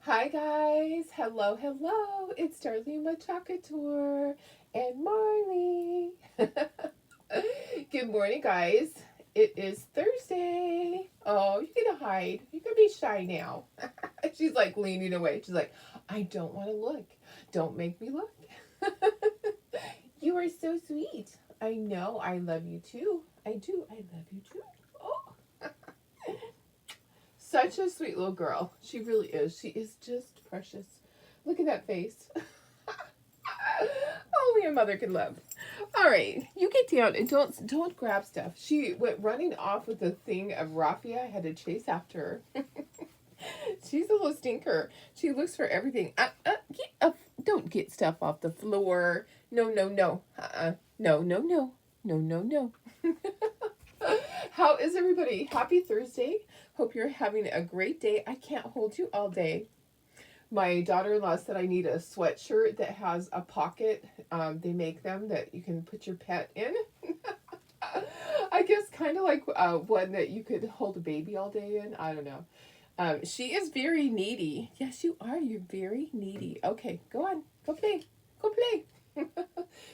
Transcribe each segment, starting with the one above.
Hi guys, hello, hello. It's Darlene with Chocolate Tour and Marley. Good morning, guys. It is Thursday. Oh, you gonna hide? You can be shy now. She's like leaning away. She's like, I don't want to look. Don't make me look. You are so sweet. I know. I love you too. I do. I love you too. Oh, such a sweet little girl. She really is. She is just precious. Look at that face. Only a mother can love. All right, you get down and don't grab stuff. She went running off with a thing of raffia. I had to chase after her. She's a little stinker. She looks for everything. Get up. Don't get stuff off the floor. No, no, no. No, no, no. No, no, no. How is everybody? Happy Thursday. Hope you're having a great day. I can't hold you all day. My daughter-in-law said I need a sweatshirt that has a pocket. They make them that you can put your pet in. I guess kind of like one that you could hold a baby all day in. I don't know. She is very needy. Yes, you are. You're very needy. Okay, go on. Go play. Go play.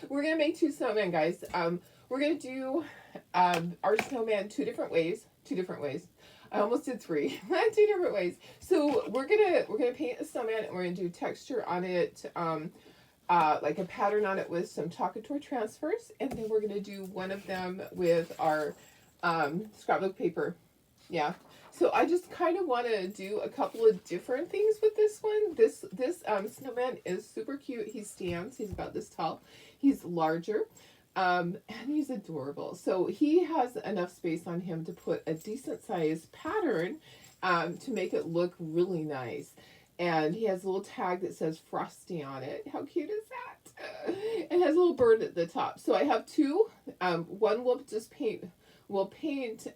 We're going to make two snowmen, guys. We're going to do our snowman two different ways. Two different ways. I almost did three. Two different ways. So we're gonna paint a snowman and we're gonna do texture on it, like a pattern on it with some chocolate tour transfers, and then we're gonna do one of them with our scrapbook paper. Yeah. So I just kind of want to do a couple of different things with this one. This snowman is super cute. He stands. He's about this tall. He's larger. And he's adorable. So he has enough space on him to put a decent sized pattern to make it look really nice. And he has a little tag that says Frosty on it. How cute is that? It has a little bird at the top. So I have two. One will just paint. We'll paint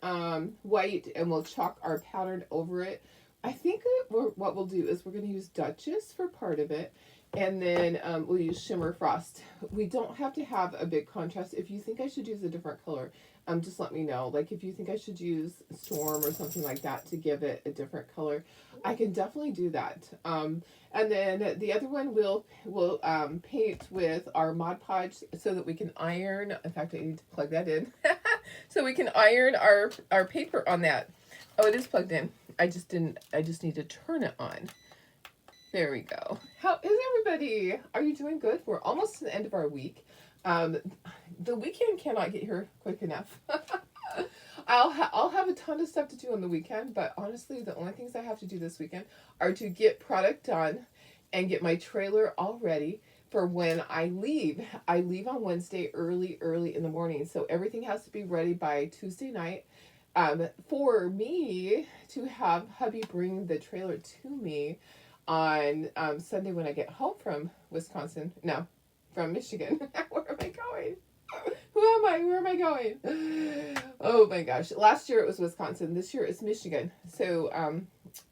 white and we'll chalk our pattern over it. I think what we'll do is we're going to use Duchess for part of it, and then we'll use Shimmer Frost. We don't have to have a big contrast. If you think I should use a different color, just let me know. Like if you think I should use Storm or something like that to give it a different color, I can definitely do that. And then the other one we'll paint with our Mod Podge so that we can iron. In fact, I need to plug that in. So we can iron our paper on that. Oh, it is plugged in. I just need to turn it on. There we go. How is everybody? Are you doing good? We're almost to the end of our week. Um, the weekend cannot get here quick enough. I'll have a ton of stuff to do on the weekend, but honestly, the only things I have to do this weekend are to get product done and get my trailer all ready for when I leave. I leave on Wednesday early in the morning, so everything has to be ready by Tuesday night. For me to have hubby bring the trailer to me on Sunday when I get home from Wisconsin. No, from Michigan. Where am I going? Who am I? Where am I going? Oh my gosh! Last year it was Wisconsin. This year it's Michigan. So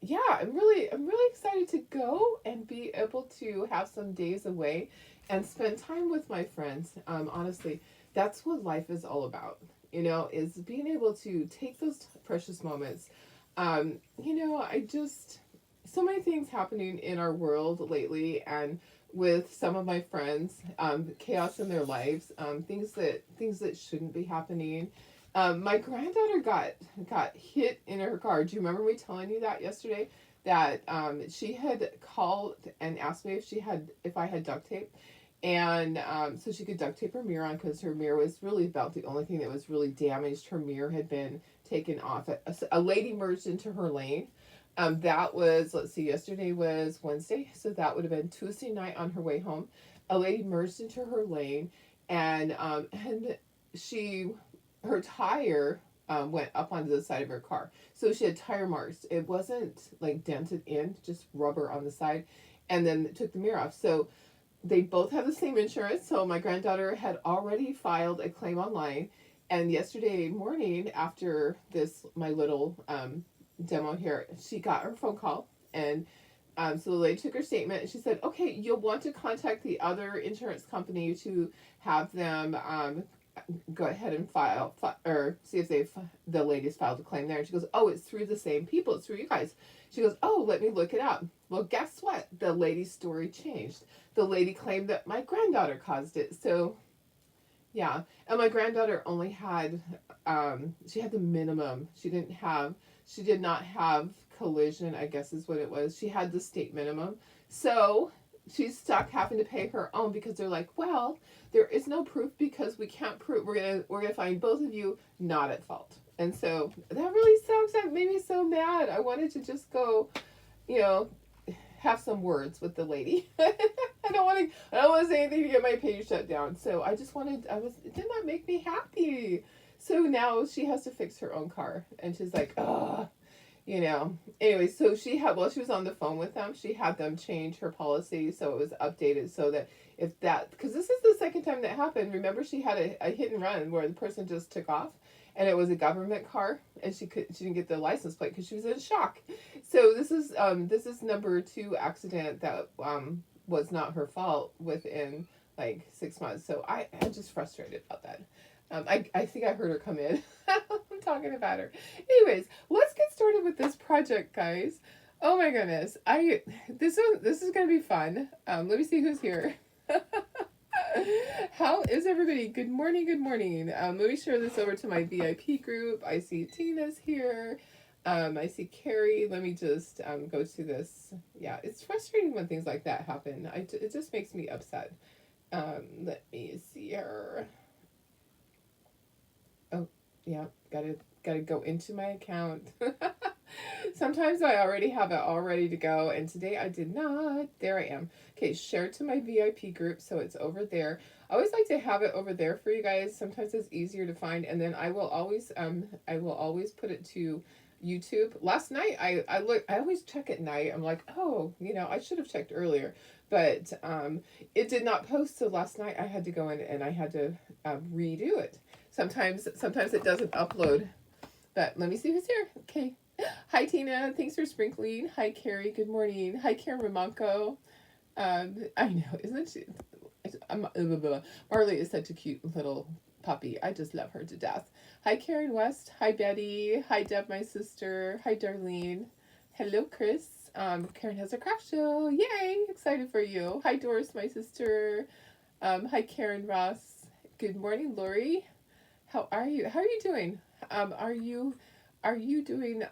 yeah, I'm really excited to go and be able to have some days away and spend time with my friends. Honestly, that's what life is all about. Is being able to take those precious moments. I just so many things happening in our world lately, and with some of my friends, chaos in their lives, things that shouldn't be happening. My granddaughter got hit in her car. Do you remember me telling you that yesterday? That she had called and asked me if I had duct tape, and so she could duct tape her mirror on because her mirror was really about the only thing that was really damaged. Her mirror had been taken off. A lady merged into her lane. That was, let's see, yesterday was Wednesday, so that would have been Tuesday night on her way home. A lady merged into her lane, and she, her tire went up onto the side of her car. So she had tire marks. It wasn't like dented in, just rubber on the side, and then took the mirror off. So they both have the same insurance. So my granddaughter had already filed a claim online, and yesterday morning after this, my little demo here, she got her phone call, and so the lady took her statement and she said, okay, you'll want to contact the other insurance company to have them go ahead and or see if the ladies filed a claim there. And she goes, oh, it's through the same people. It's through you guys. She goes, oh, let me look it up. Well, guess what? The lady's story changed. The lady claimed that my granddaughter caused it. So, yeah. And my granddaughter only had, she had the minimum. She did not have collision, I guess is what it was. She had the state minimum. So she's stuck having to pay her own because they're like, well, there is no proof because we can't prove. We're gonna find both of you not at fault. And so that really sucks. That made me so mad. I wanted to just go, you know, have some words with the lady. I don't want to say anything to get my page shut down. So it did not make me happy. So now she has to fix her own car, and she's like, oh, you know. Anyway, so while she was on the phone with them, she had them change her policy so it was updated so that because this is the second time that happened. Remember, she had a hit and run where the person just took off, and it was a government car, and she didn't get the license plate because she was in shock. So this is number 2 accident that was not her fault within like 6 months. So I'm just frustrated about that. I think I heard her come in. I'm talking about her. Anyways, let's get started with this project, guys. Oh my goodness. This is gonna be fun. Let me see who's here. How is everybody? Good morning, good morning. Let me share this over to my VIP group. I see Tina's here. I see Carrie. Let me just go to this. Yeah, it's frustrating when things like that happen. It just makes me upset. Let me see her. Oh, yeah, gotta go into my account. Sometimes I already have it all ready to go, and today I did not. There I am. Okay, share to my VIP group, so it's over there. I always like to have it over there for you guys. Sometimes it's easier to find, and then I will always put it to YouTube. Last night I always check at night. I'm like, oh, you know, I should have checked earlier, but it did not post. So last night I had to go in and I had to redo it. Sometimes it doesn't upload, but let me see who's here. Okay. Hi, Tina. Thanks for sprinkling. Hi, Carrie. Good morning. Hi, Karen Ramonko. I know, isn't she? Marley is such a cute little puppy. I just love her to death. Hi, Karen West. Hi, Betty. Hi, Deb, my sister. Hi, Darlene. Hello, Chris. Karen has a craft show. Yay! Excited for you. Hi, Doris, my sister. Hi, Karen Ross. Good morning, Lori. How are you? How are you doing? Are you doing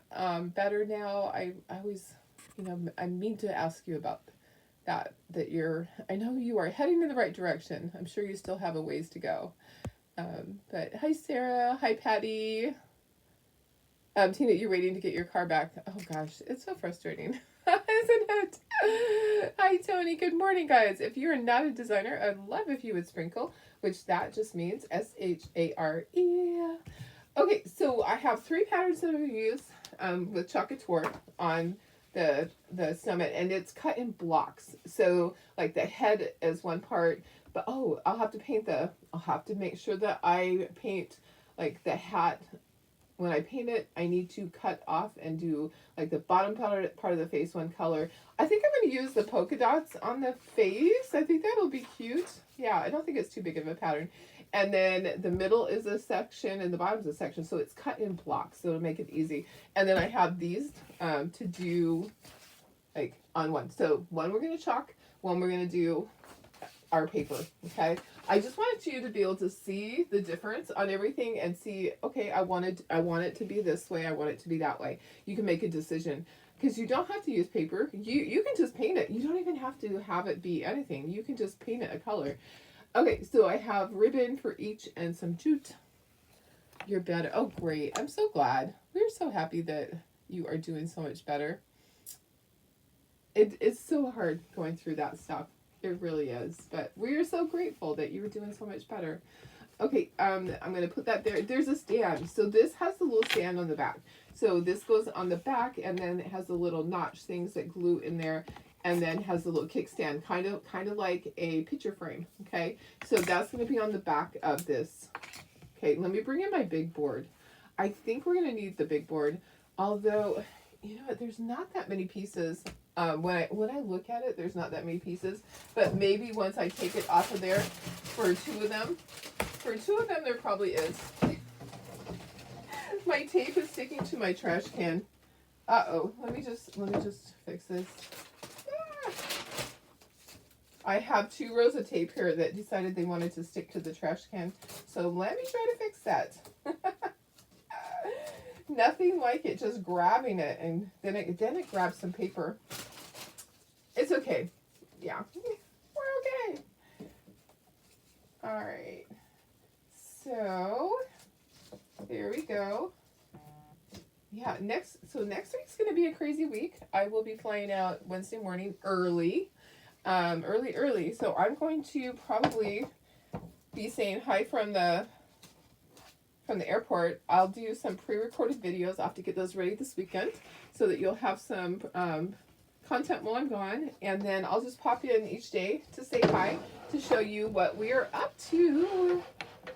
better now? I always, you know, I mean to ask you about that I know you are heading in the right direction. I'm sure you still have a ways to go. But hi, Sarah. Hi, Patty. Tina, you're waiting to get your car back. Oh gosh, it's so frustrating, isn't it? Hi, Tony. Good morning, guys. If you're not a designer, I'd love if you would sprinkle, which that just means SHARE. Okay, so I have 3 patterns that I'm going to use with Chalk Couture on the Snowman, and it's cut in blocks. So like the head is one part, but I'll have to make sure that I paint like the hat. When I paint it, I need to cut off and do like the bottom part of the face one color. I think I'm going to use the polka dots on the face. I think that'll be cute. Yeah, I don't think it's too big of a pattern. And then the middle is a section and the bottom is a section. So it's cut in blocks. So it'll make it easy. And then I have these to do like on one. So one we're going to chalk, one we're going to do our paper. Okay. I just wanted you to be able to see the difference on everything and see, okay, I want it to be this way. I want it to be that way. You can make a decision because you don't have to use paper. You can just paint it. You don't even have to have it be anything. You can just paint it a color. Okay, so I have ribbon for each and some jute. You're better. Oh, great. I'm so glad. We're so happy that you are doing so much better. It's so hard going through that stuff. It really is. But we're so grateful that you're doing so much better. Okay, I'm going to put that there. There's a stand. So this has the little stand on the back. So this goes on the back, and then it has the little notch things that glue in there. And then has a little kickstand, kind of like a picture frame, okay? So that's going to be on the back of this. Okay, let me bring in my big board. I think we're going to need the big board, although, you know what, there's not that many pieces. When I look at it, there's not that many pieces, but maybe once I take it off of there for 2 of them, For two of them, there probably is. My tape is sticking to my trash can. Uh-oh. Let me just fix this. Ah. I have 2 rows of tape here that decided they wanted to stick to the trash can. So let me try to fix that. Nothing like it just grabbing it, and then it grabs some paper. It's okay. Yeah. We're okay. All right. So here we go. Yeah, next week's gonna be a crazy week. I will be flying out Wednesday morning early. Early. So I'm going to probably be saying hi from the airport. I'll do some pre-recorded videos. I'll have to get those ready this weekend so that you'll have some content while I'm gone. And then I'll just pop in each day to say hi, to show you what we are up to.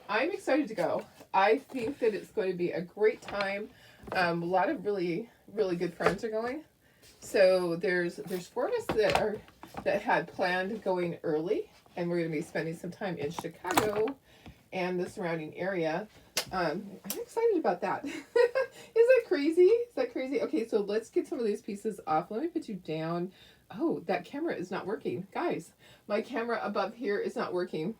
I'm excited to go. I think that it's going to be a great time. A lot of really, really good friends are going. So there's 4 of us that had planned going early, and we're going to be spending some time in Chicago and the surrounding area. I'm excited about that. Is that crazy? Is that crazy? Okay, so let's get some of these pieces off. Let me put you down. Oh, that camera is not working. Guys, my camera above here is not working.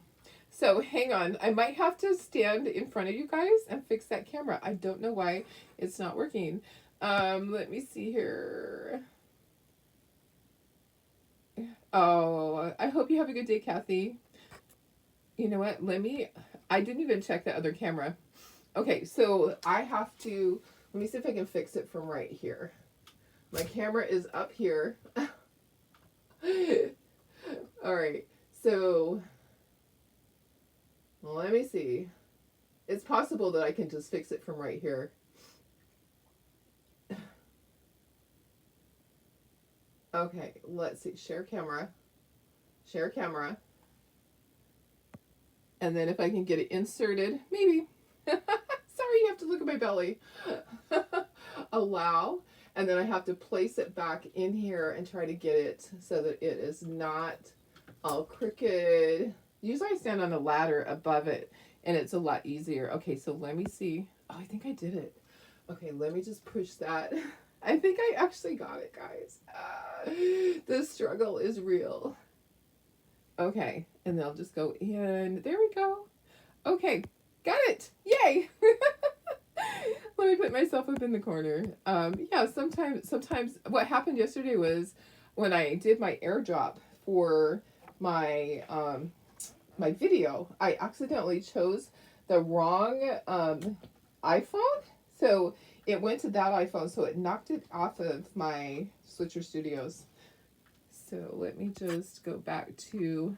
So hang on. I might have to stand in front of you guys and fix that camera. I don't know why it's not working. Let me see here. Oh, I hope you have a good day, Kathy. You know what? I didn't even check the other camera. Okay, so I have to, let me see if I can fix it from right here. My camera is up here. All right, so let me see. It's possible that I can just fix it from right here. Okay, let's see. Share camera. Share camera. And then if I can get it inserted, maybe. Sorry, you have to look at my belly. Allow. And then I have to place it back in here and try to get it so that it is not all crooked. Usually I stand on a ladder above it and it's a lot easier. Okay, so let me see. Oh, I think I did it. Okay, let me just push that. I think I actually got it, guys. The struggle is real. Okay, and then I'll just go in. There we go. Okay, got it. Yay! Let me put myself up in the corner. Yeah, sometimes what happened yesterday was when I did my airdrop for my my video, I accidentally chose the wrong iPhone. So it went to that iPhone, so it knocked it off of my Switcher Studios. So let me just go back to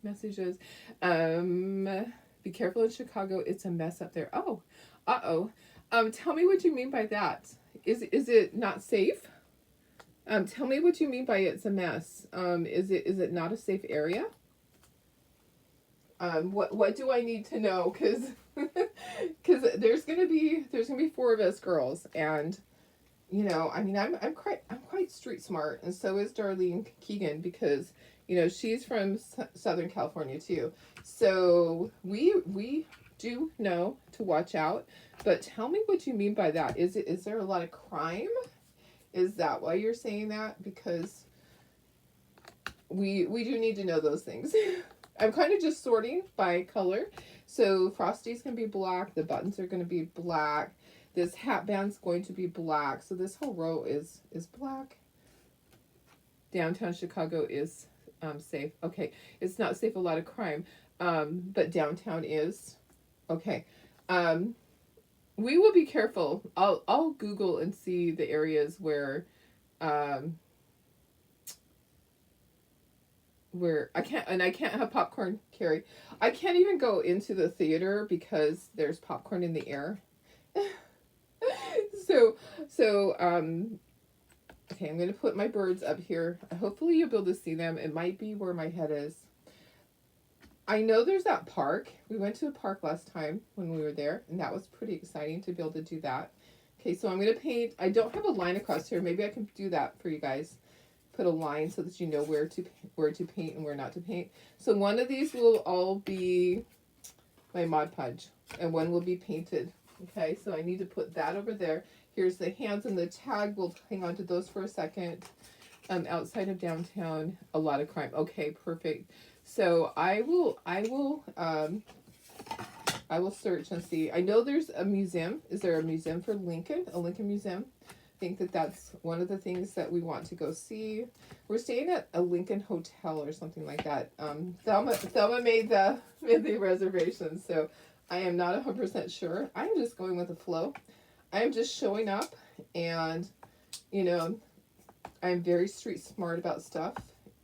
messages. Be careful in Chicago. It's a mess up there. Oh, uh-oh. Tell me what you mean by that. Is it not safe? Tell me what you mean by it's a mess. Is it not a safe area? What do I need to know? Cause there's gonna be 4 of us girls, and you know, I mean, I'm quite street smart, and so is Darlene Keegan, because you know she's from Southern California too. So we do know to watch out. But tell me what you mean by that. Is there a lot of crime? Is that why you're saying that? Because we do need to know those things. I'm kind of just sorting by color. So Frosty's going to be black. The buttons are going to be black. This hat band's going to be black. So this whole row is black. Downtown Chicago is safe. Okay, it's not safe, a lot of crime. But downtown is. Okay. We will be careful. I'll Google and see the areas where I can't have popcorn, Carrie. I can't even go into the theater because there's popcorn in the air. so okay, I'm gonna put my birds up here. Hopefully you'll be able to see them. It might be where my head is. I know there's that park. We went to a park last time when we were there, and that was pretty exciting to be able to do that. Okay, so I'm going to paint. I don't have a line across here. Maybe I can do that for you guys. Put a line so that you know where to paint and where not to paint. So one of these will all be, my Mod Podge, and one will be painted. Okay, so I need to put that over there. Here's the hands and the tag. We'll hang on to those for a second. Outside of downtown, a lot of crime. Okay, perfect. So I will search and see. I know there's a museum. Is there a museum for Lincoln? A Lincoln museum? I think that's one of the things that we want to go see. We're staying at a Lincoln hotel or something like that. Thelma made the reservation, so I am not 100% sure. I'm just going with the flow. I am just showing up, and I'm very street smart about stuff.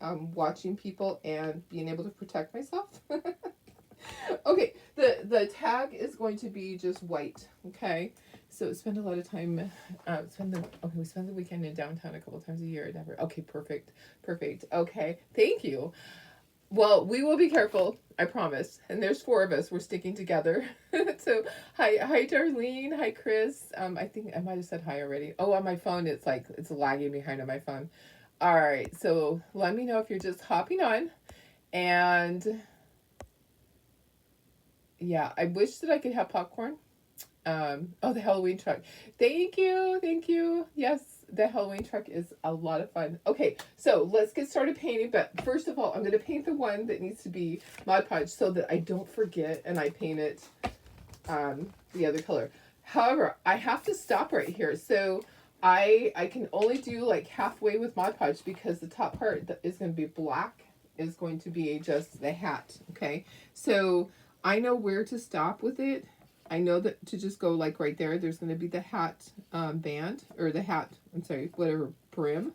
Watching people and being able to protect myself. Okay, the tag is going to be just white. Okay, so spend a lot of time. We spend the weekend in downtown a couple times a year. Never. Okay, perfect. Okay, thank you. Well, we will be careful, I promise. And there's 4 of us. We're sticking together. So, hi, Darlene. Hi, Chris. I think I might have said hi already. Oh, on my phone, it's lagging behind on my phone. All right. So let me know if you're just hopping on. And yeah, I wish that I could have popcorn. The Halloween truck. Thank you. Yes, the Halloween truck is a lot of fun. Okay, so let's get started painting. But first of all, I'm going to paint the one that needs to be Mod Podge so that I don't forget and I paint it the other color. However, I have to stop right here. So I can only do like halfway with Mod Podge because the top part that is going to be black is going to be just the hat. Okay, so I know where to stop with it. I know that to just go like right there, there's going to be the hat band, or the hat, whatever, brim.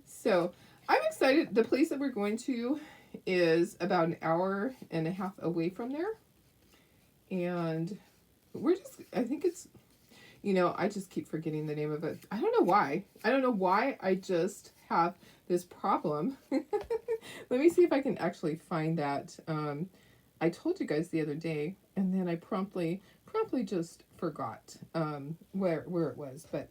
So I'm excited. The place that we're going to is about an hour and a half away from there. And I think it's, I just keep forgetting the name of it. I don't know why. I just have this problem. Let me see if I can actually find that. I told you guys the other day, and then I promptly just forgot where it was. But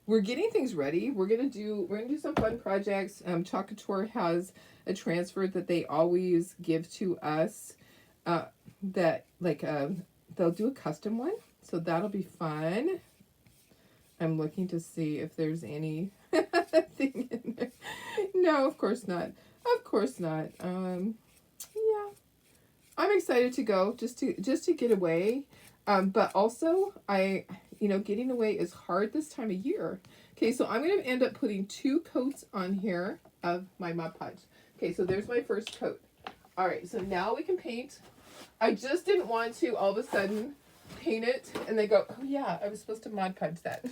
we're getting things ready. We're gonna do some fun projects. Chocator has a transfer that they always give to us. That they'll do a custom one, so that'll be fun. I'm looking to see if there's any thing in there. No, of course not. Yeah. I'm excited to go just to get away. But also getting away is hard this time of year. Okay, so I'm going to end up putting 2 coats on here of my Mod Podge. Okay, so there's my first coat. All right, so now we can paint. I just didn't want to all of a sudden paint it and they go, oh yeah, I was supposed to Mod Podge that.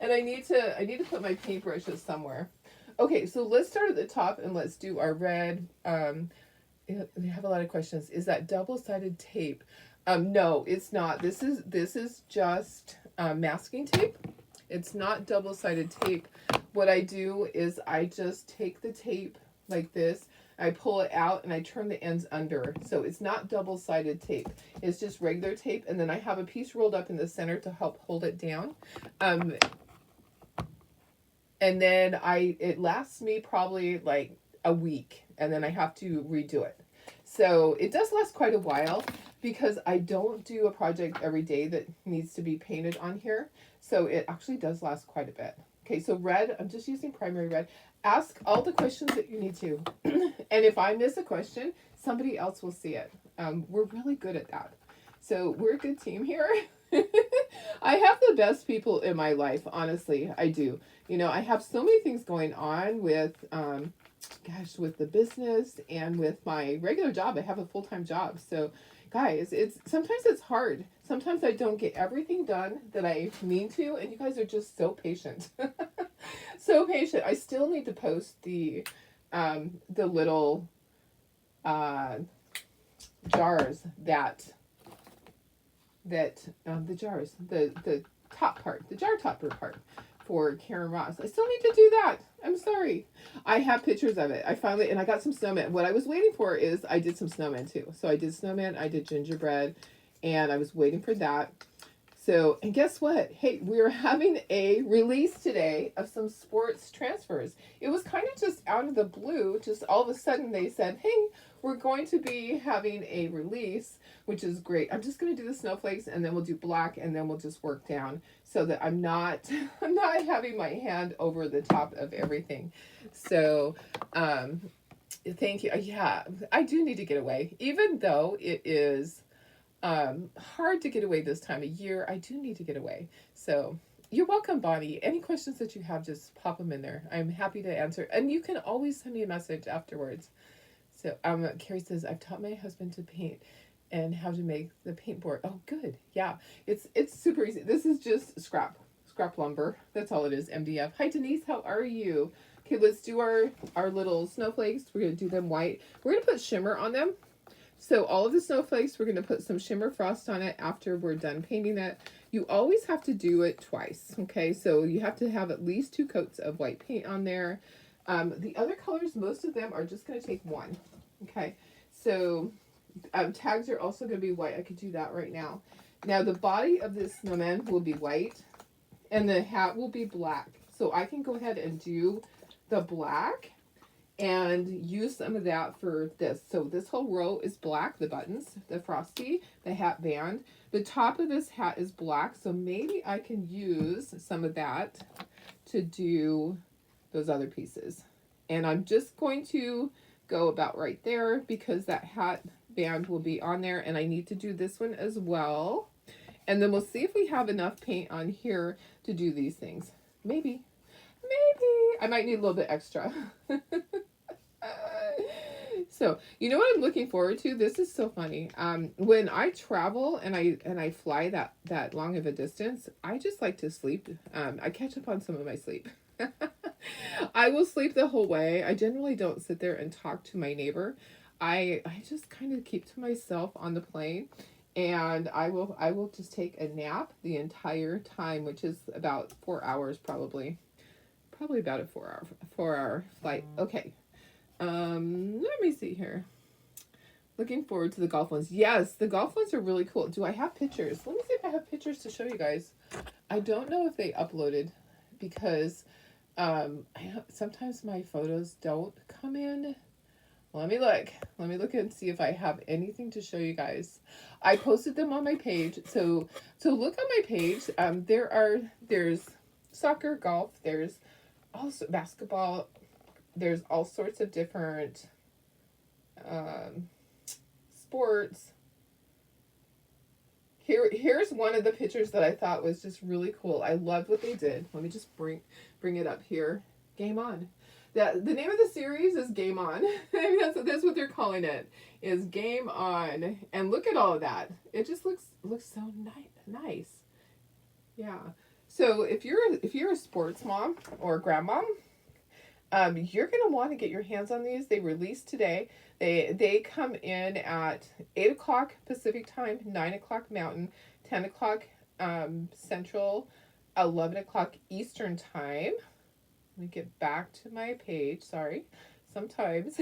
And I need to put my paintbrushes somewhere. Okay, so let's start at the top and let's do our red. They have a lot of questions. Is that double-sided tape? No, it's not. This is just masking tape. It's not double-sided tape. What I do is I just take the tape like this, I pull it out, and I turn the ends under. So it's not double-sided tape. It's just regular tape, and then I have a piece rolled up in the center to help hold it down. And then it lasts me probably like a week, and then I have to redo it. So it does last quite a while because I don't do a project every day that needs to be painted on here. So it actually does last quite a bit. Okay, so red, I'm just using primary red. Ask all the questions that you need to. And if I miss a question, somebody else will see it. We're really good at that. So we're a good team here. I have the best people in my life, honestly. I do. I have so many things going on with with the business and with my regular job. I have a full-time job. So guys, sometimes it's hard. Sometimes I don't get everything done that I mean to, and you guys are just so patient. So patient. I still need to post the little jars the top part, the jar topper part for Karen Ross. I still need to do that. I'm sorry. I have pictures of it. I got some snowman. What I was waiting for is I did some snowman too. So I did snowman, I did gingerbread, and I was waiting for that. So, and guess what? Hey, we're having a release today of some sports transfers. It was kind of just out of the blue, just all of a sudden they said, hey, we're going to be having a release, which is great. I'm just going to do the snowflakes and then we'll do black and then we'll just work down so that I'm not I'm not having my hand over the top of everything. So, thank you. Yeah, I do need to get away. Even though it is hard to get away this time of year, I do need to get away. So you're welcome, Bonnie. Any questions that you have, just pop them in there. I'm happy to answer. And you can always send me a message afterwards. So Carrie says, I've taught my husband to paint and how to make the paint board. Oh, good. Yeah, it's super easy. This is just scrap lumber. That's all it is, MDF. Hi, Denise. How are you? Okay, let's do our little snowflakes. We're going to do them white. We're going to put shimmer on them. So all of the snowflakes, we're going to put some shimmer frost on it after we're done painting it. You always have to do it twice, okay? So you have to have at least 2 coats of white paint on there. The other colors, most of them are just going to take 1, okay? So tags are also going to be white. I could do that right now. Now the body of this snowman will be white and the hat will be black. So I can go ahead and do the black and use some of that for this. So this whole row is black, the buttons, the frosty, the hat band. The top of this hat is black, so maybe I can use some of that to do those other pieces. And I'm just going to go about right there because that hat band will be on there, and I need to do this one as well. And then we'll see if we have enough paint on here to do these things. Maybe. I might need a little bit extra. So, you know what I'm looking forward to? This is so funny. When I travel and I fly that long of a distance, I just like to sleep. I catch up on some of my sleep. I will sleep the whole way. I generally don't sit there and talk to my neighbor. I just kind of keep to myself on the plane, and I will just take a nap the entire time, which is about 4 hours probably about a 4-hour flight. Okay. Let me see here. Looking forward to the golf ones. Yes, the golf ones are really cool. Do I have pictures? Let me see if I have pictures to show you guys. I don't know if they uploaded because sometimes my photos don't come in. Let me look and see if I have anything to show you guys. I posted them on my page. So look on my page. There's soccer, golf, there's also basketball. There's all sorts of different sports. Here's one of the pictures that I thought was just really cool. I loved what they did. Let me just bring it up here. Game On. The name of the series is Game On. I mean, that's what they're calling it. Is Game On. And look at all of that. It just looks so nice. Yeah. So if you're a sports mom or grandmom, you're going to want to get your hands on these. They released today. They come in at 8 o'clock Pacific time, 9 o'clock Mountain, 10 o'clock Central, 11 o'clock Eastern time. Let me get back to my page. Sorry. Sometimes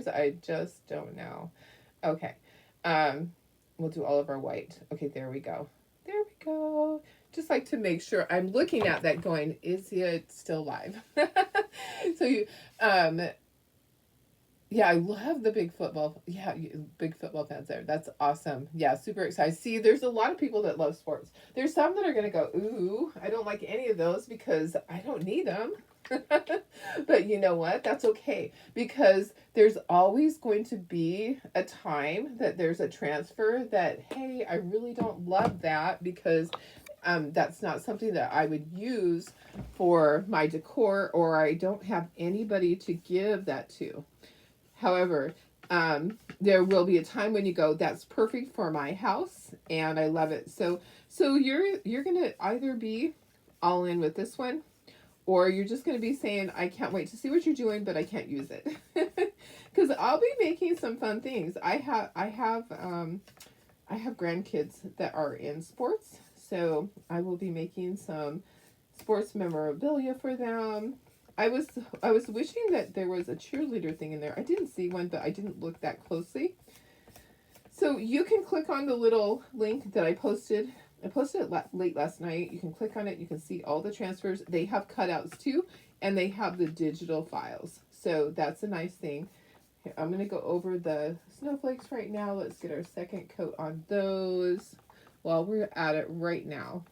I just don't know. Okay. We'll do all of our white. Okay, there we go. Just like to make sure I'm looking at that going, is it still live? So yeah, I love the big football fans there. That's awesome. Yeah, super excited. See, there's a lot of people that love sports. There's some that are going to go, ooh, I don't like any of those because I don't need them. But you know what? That's okay, because there's always going to be a time that there's a transfer that, hey, I really don't love that because that's not something that I would use for my decor, or I don't have anybody to give that to. However, there will be a time when you go, that's perfect for my house and I love it. So you're going to either be all in with this one, or you're just going to be saying, I can't wait to see what you're doing, but I can't use it. Because I'll be making some fun things. I have grandkids that are in sports, so I will be making some sports memorabilia for them. I was wishing that there was a cheerleader thing in there. I didn't see one, but I didn't look that closely. So you can click on the little link that I posted I posted it late last night. You can click on it. You can see all the transfers. They have cutouts too, and they have the digital files. So that's a nice thing. Here, I'm going to go over the snowflakes right now. Let's get our second coat on those while we're at it right now.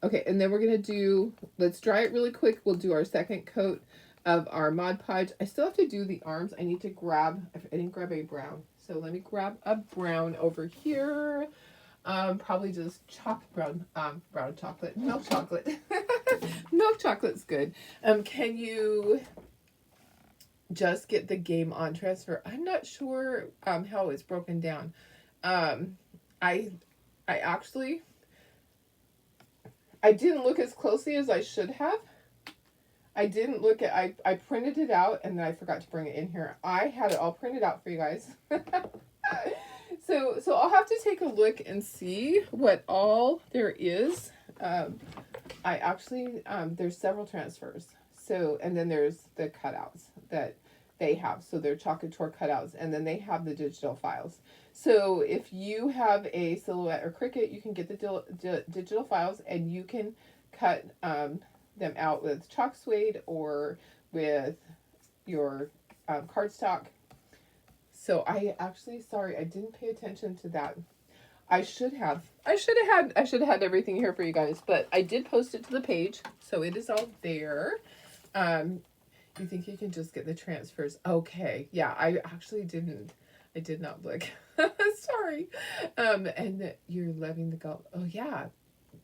Okay, and then we're going to do, let's dry it really quick. We'll do our second coat of our Mod Podge. I still have to do the arms. I need to grab, I didn't grab a brown. So let me grab a brown over here. Probably just brown chocolate, milk chocolate. Milk chocolate's good. Can you just get the game on transfer? I'm not sure how it's broken down. I actually I didn't look as closely as I should have. I didn't look at, I printed it out and then I forgot to bring it in here. I had it all printed out for you guys. So I'll have to take a look and see what all there is. I actually, there's several transfers. So, and then there's the cutouts that they have. So they're chocolate tour cutouts, and then they have the digital files. So if you have a Silhouette or Cricut, you can get the digital files and you can cut them out with chalk suede or with your cardstock. So I actually, sorry, I didn't pay attention to that. I should have had everything here for you guys, but I did post it to the page, so it is all there. You think you can just get the transfers? Okay, yeah, I did not look. Sorry. And you're loving the golf. Oh yeah,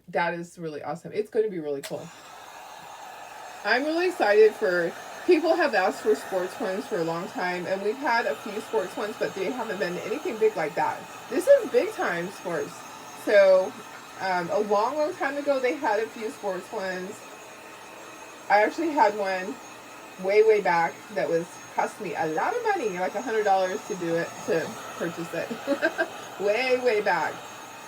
that is really awesome. It's going to be really cool. I'm really excited for. People have asked for sports ones for a long time, and we've had a few sports ones, but they haven't been anything big like that. This is big time sports. So, a long time ago, they had a few sports ones. I actually had one way back that was cost me a lot of money, like $100 to do it, to purchase it. way back.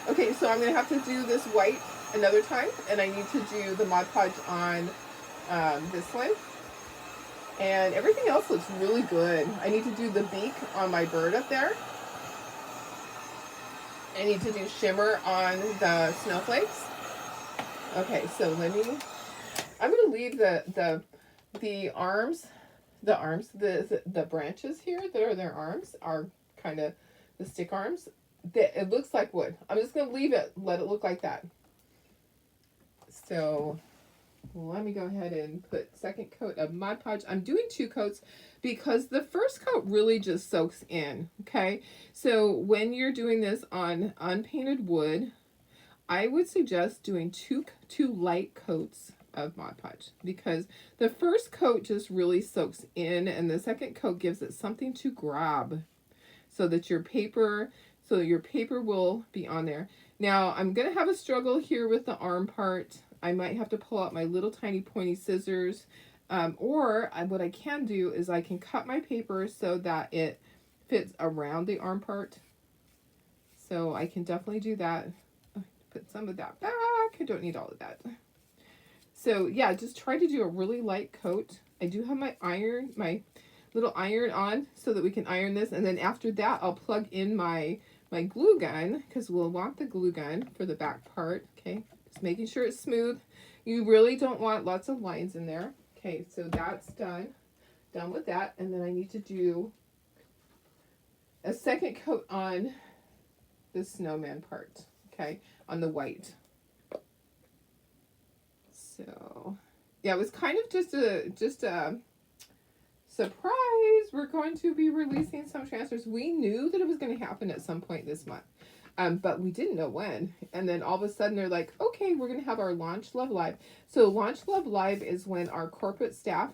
Okay, so I'm going to have to do this white another time, and I need to do the Mod Podge on this one. And everything else looks really good. I need to do the beak on my bird up there. I need to do shimmer on the snowflakes. Okay, so I'm going to leave the arms, the branches here that are their arms are kind of the stick arms. It looks like wood. I'm just going to leave it, let it look like that. So let me go ahead and put second coat of Mod Podge. I'm doing 2 coats because the first coat really just soaks in, okay? So when you're doing this on unpainted wood, I would suggest doing two light coats of Mod Podge because the first coat just really soaks in and the second coat gives it something to grab so that your paper will be on there. Now, I'm going to have a struggle here with the arm part. I might have to pull out my little tiny pointy scissors, or what I can do is I can cut my paper so that it fits around the arm part. So I can definitely do that. Put some of that back. I don't need all of that. So yeah, just try to do a really light coat. I do have my little iron on so that we can iron this, and then after that I'll plug in my glue gun because we'll want the glue gun for the back part. Okay. Just making sure it's smooth. You really don't want lots of lines in there. Okay, so that's done. Done with that. And then I need to do a second coat on the snowman part. Okay, on the white. So, yeah, it was kind of just a surprise. We're going to be releasing some transfers. We knew that it was going to happen at some point this month. But we didn't know when. And then all of a sudden they're like, okay, we're going to have our Launch Love Live. So Launch Love Live is when our corporate staff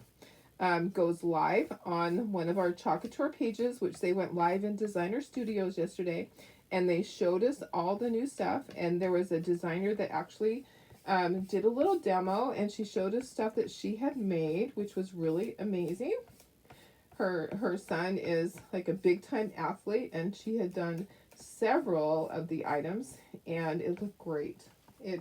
goes live on one of our Chocolate Tour pages, which they went live in Designer Studios yesterday. And they showed us all the new stuff. And there was a designer that actually did a little demo. And she showed us stuff that she had made, which was really amazing. Her son is like a big-time athlete. And she had done several of the items and it looked great. I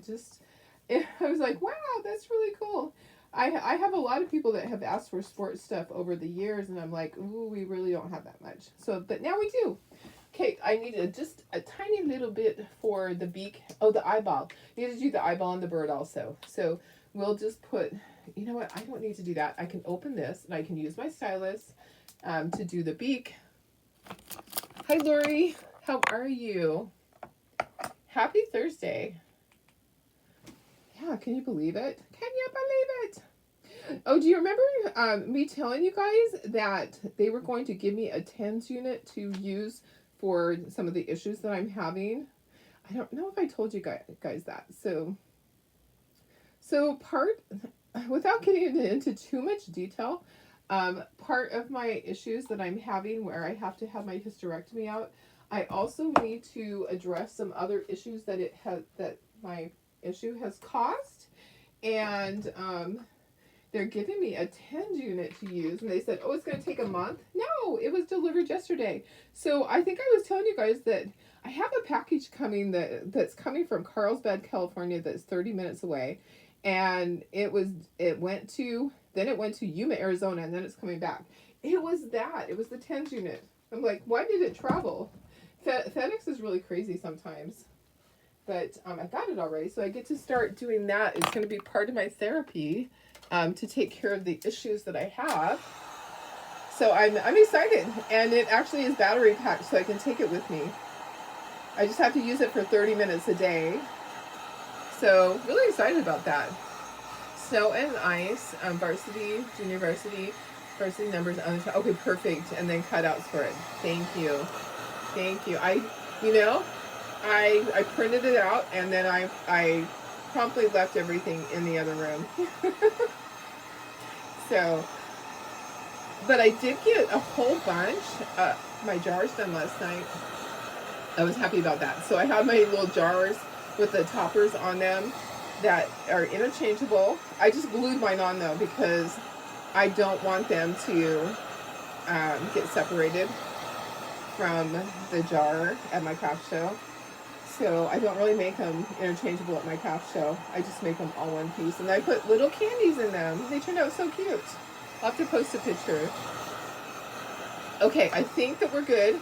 was like, wow, that's really cool. I have a lot of people that have asked for sports stuff over the years and I'm like, ooh, we really don't have that much. So, but now we do. Okay, I need just a tiny little bit for the beak. Oh, the eyeball. I need to do the eyeball on the bird also. So we'll just put, you know what? I don't need to do that. I can open this and I can use my stylus to do the beak. Hi, Lori. How are you? Happy Thursday. Yeah, can you believe it? Can you believe it? Oh, do you remember me telling you guys that they were going to give me a TENS unit to use for some of the issues that I'm having? I don't know if I told you guys that. Without getting into too much detail, part of my issues that I'm having where I have to have my hysterectomy out, I also need to address some other issues that my issue has caused. And they're giving me a TENS unit to use, and they said, oh, it's going to take a month. No, it was delivered yesterday. So I think I was telling you guys that I have a package coming that's coming from Carlsbad, California, that's 30 minutes away, and it went to Yuma, Arizona, and then it's coming back. It was the TENS unit. I'm like, why did it travel? FedEx is really crazy sometimes. But I got it already, so I get to start doing that. It's going to be part of my therapy to take care of the issues that I have. So I'm excited, and it actually is battery packed, so I can take it with me. I just have to use it for 30 minutes a day. So really excited about that. Snow and ice, varsity, junior varsity, varsity numbers. Okay, perfect. And then cutouts for it. Thank you. Thank you. I printed it out, and then I promptly left everything in the other room. So, but I did get a whole bunch. My jars done last night. I was happy about that. So I have my little jars with the toppers on them that are interchangeable. I just glued mine on though because I don't want them to get separated from the jar at my craft show. So I don't really make them interchangeable at my craft show. I just make them all one piece. And I put little candies in them. They turned out so cute. I'll have to post a picture. Okay, I think that we're good.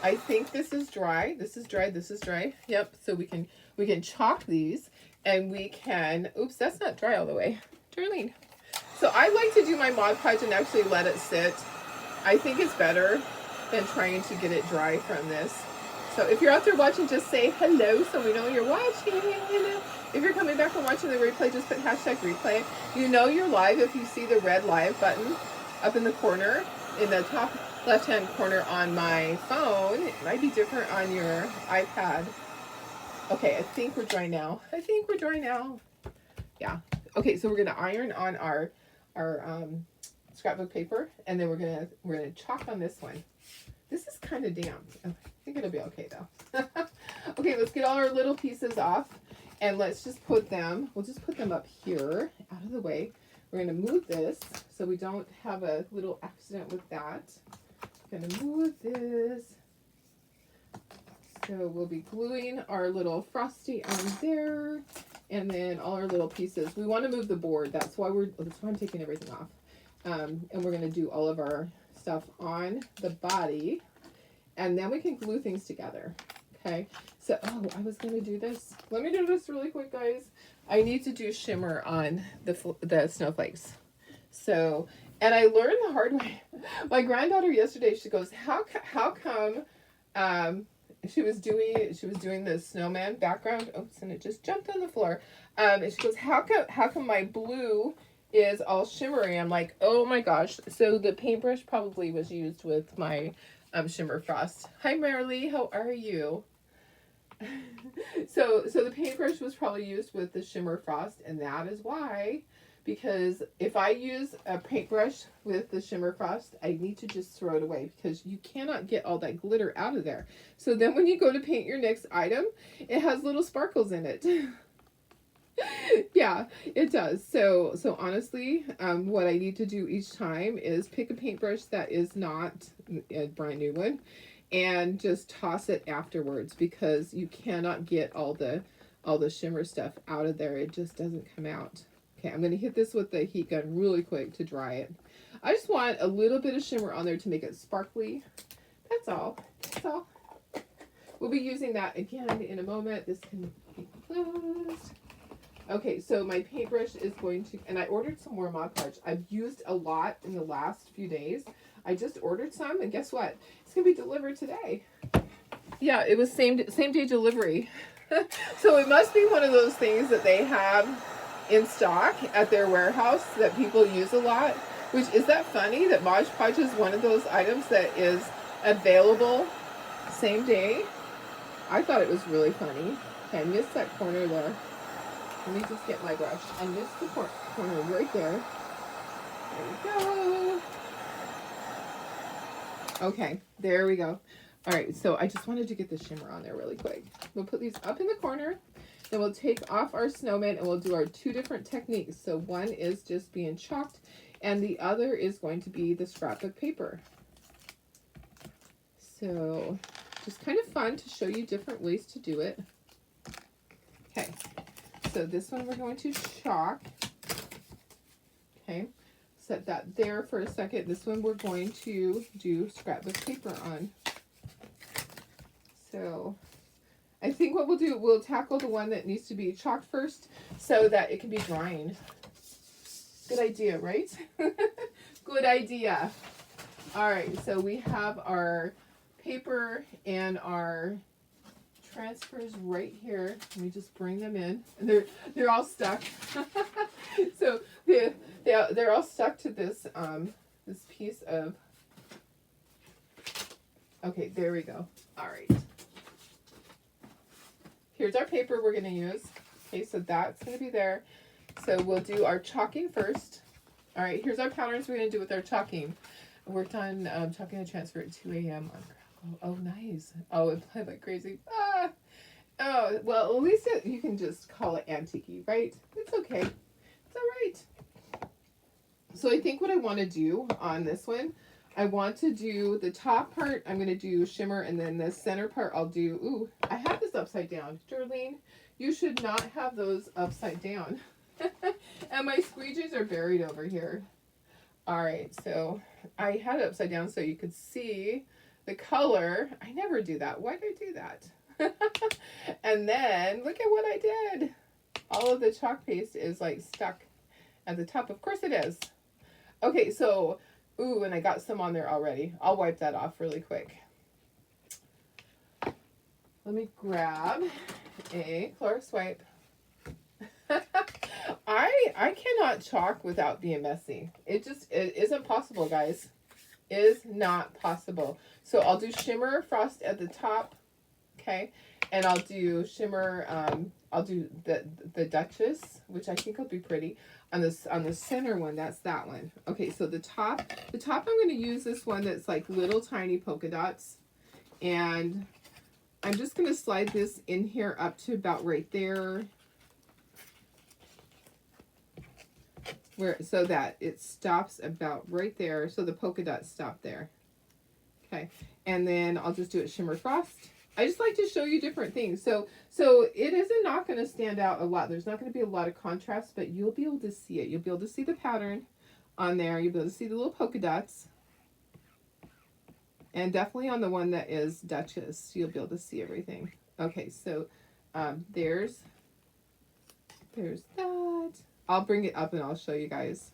I think this is dry. This is dry. This is dry. Yep. So we can chalk these, and we can. Oops, that's not dry all the way. Darlene. So I like to do my Mod Podge and actually let it sit. I think it's better than trying to get it dry from this. So if you're out there watching, just say hello so we know you're watching. Hello. If you're coming back from watching the replay, just put hashtag replay. You know you're live if you see the red live button up in the corner, in the top left-hand corner on my phone. It might be different on your iPad. Okay, I think we're dry now. Yeah. Okay, so we're gonna iron on our scrapbook paper, and then we're gonna chalk on this one. This is kind of damp. I think it'll be okay though. Okay, let's get all our little pieces off, and let's just put them. We'll just put them up here, out of the way. We're gonna move this so we don't have a little accident with that. Gonna move this. So we'll be gluing our little frosty on there, and then all our little pieces. We want to move the board. That's why I'm taking everything off. And we're gonna do all of our stuff on the body, and then we can glue things together. Okay. So I was gonna do this. Let me do this really quick, guys. I need to do shimmer on the snowflakes. So. And I learned the hard way. My granddaughter yesterday, she goes, how come she was doing the snowman background. Oops, and it just jumped on the floor. And she goes, how come my blue is all shimmery? I'm like, oh my gosh. So the paintbrush probably was used with my shimmer frost. Hi Marilee, how are you? So the paintbrush was probably used with the shimmer frost, and that is why. Because if I use a paintbrush with the shimmer frost, I need to just throw it away because you cannot get all that glitter out of there. So then when you go to paint your next item, it has little sparkles in it. Yeah, it does. So honestly, what I need to do each time is pick a paintbrush that is not a brand new one and just toss it afterwards, because you cannot get all the shimmer stuff out of there. It just doesn't come out. Okay, I'm going to hit this with the heat gun really quick to dry it. I just want a little bit of shimmer on there to make it sparkly. That's all. That's all. we'll be using that again in a moment. This can be closed. Okay, so my paintbrush is going to, and I ordered some more Mod Podge. I've used a lot in the last few days. I just ordered some, and guess what? It's gonna be delivered today. Yeah, it was same day delivery. So it must be one of those things that they have in stock at their warehouse that people use a lot. Which, is that funny that Mod Podge is one of those items that is available same day? I thought it was really funny. Okay, I missed that corner there. Let me just get my brush. I missed the corner right there. There we go. Okay, there we go. All right, so I just wanted to get the shimmer on there really quick. We'll put these up in the corner. Then we'll take off our snowman and we'll do our two different techniques. So one is just being chalked and the other is going to be the scrapbook paper. So just kind of fun to show you different ways to do it. Okay, so this one we're going to chalk. Okay, set that there for a second. This one we're going to do scrapbook paper on. So I think what we'll do, we'll tackle the one that needs to be chalked first so that it can be drying. Good idea, right? Good idea. All right, so we have our paper and our transfers right here. Let me just bring them in. And they're all stuck. So they're all stuck to this this piece of. Okay, there we go. All right. Here's our paper we're going to use. Okay, so that's going to be there. So we'll do our chalking first. All right, here's our patterns we're going to do with our chalking. I worked on chalking a transfer at 2 a.m. on Crackle. Oh, nice. Oh, it played like crazy. Ah. Oh, well, at least you can just call it antique-y, right? It's okay. It's all right. So I think what I want to do on this one, I want to do the top part, I'm going to do shimmer, and then the center part I'll do, ooh, I have this upside down. Darlene, you should not have those upside down. And my squeegees are buried over here. All right, so I had it upside down so you could see the color. I never do that. Why did I do that? And then look at what I did. All of the chalk paste is like stuck at the top. Of course it is. Okay, so, ooh, and I got some on there already. I'll wipe that off really quick. Let me grab a Clorox wipe. I cannot chalk without being messy. It isn't possible, guys. Is not possible. So I'll do shimmer frost at the top, okay, and I'll do shimmer. I'll do the Duchess, which I think will be pretty on the center one. That's that one. Okay, so the top I'm going to use this one that's like little tiny polka dots, and I'm just going to slide this in here up to about right there. So that it stops about right there, so the polka dots stop there. Okay, and then I'll just do it shimmer frost. I just like to show you different things. So it isn't not going to stand out a lot. There's not going to be a lot of contrast, but you'll be able to see it. You'll be able to see the pattern on there. You'll be able to see the little polka dots. And definitely on the one that is Duchess, you'll be able to see everything. Okay, so there's that. I'll bring it up and I'll show you guys.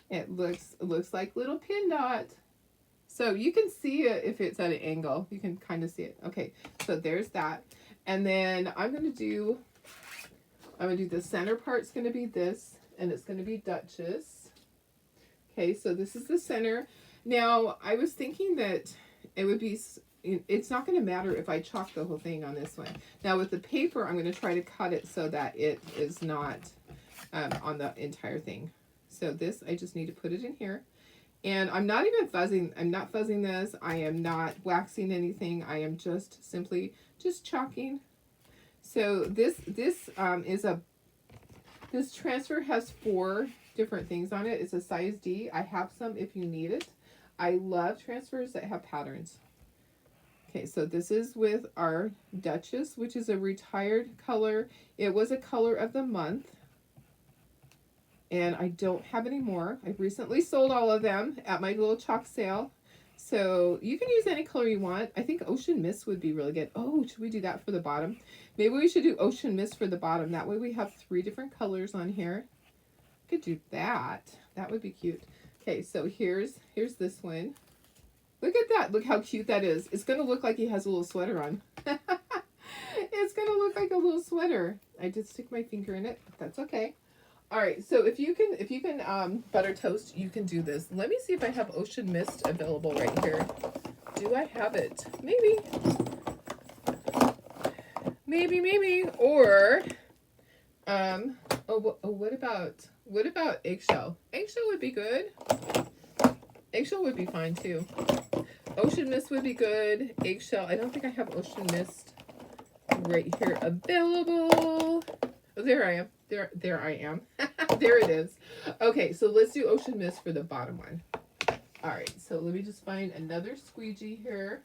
It looks like little pin dot. So you can see it if it's at an angle. You can kind of see it. Okay, so there's that. And then I'm gonna do the center part's gonna be this, and it's gonna be Duchess. Okay, so this is the center. Now I was thinking that it would be, it's not gonna matter if I chalk the whole thing on this one. Now with the paper, I'm gonna try to cut it so that it is not on the entire thing. So this, I just need to put it in here. And I'm not even fuzzing, I'm not fuzzing this. I am not waxing anything. I am just simply just chalking. So this transfer has 4 different things on it. It's a size D. I have some if you need it. I love transfers that have patterns. Okay, so this is with our Duchess, which is a retired color. It was a color of the month. And I don't have any more. I recently sold all of them at my little chalk sale. So you can use any color you want. I think Ocean Mist would be really good. Oh, should we do that for the bottom? Maybe we should do Ocean Mist for the bottom. That way we have 3 different colors on here. Could do that. That would be cute. Okay, so here's this one. Look at that. Look how cute that is. It's going to look like he has a little sweater on. It's going to look like a little sweater. I did stick my finger in it. But that's okay. All right, so if you can butter toast, you can do this. Let me see if I have Ocean Mist available right here. Do I have it? Maybe. Maybe. Or, what about eggshell? Eggshell would be good. Eggshell would be fine too. Ocean Mist would be good. Eggshell. I don't think I have Ocean Mist right here available. Oh, there I am. There I am. There it is. Okay, so let's do Ocean Mist for the bottom one. All right, so let me just find another squeegee here.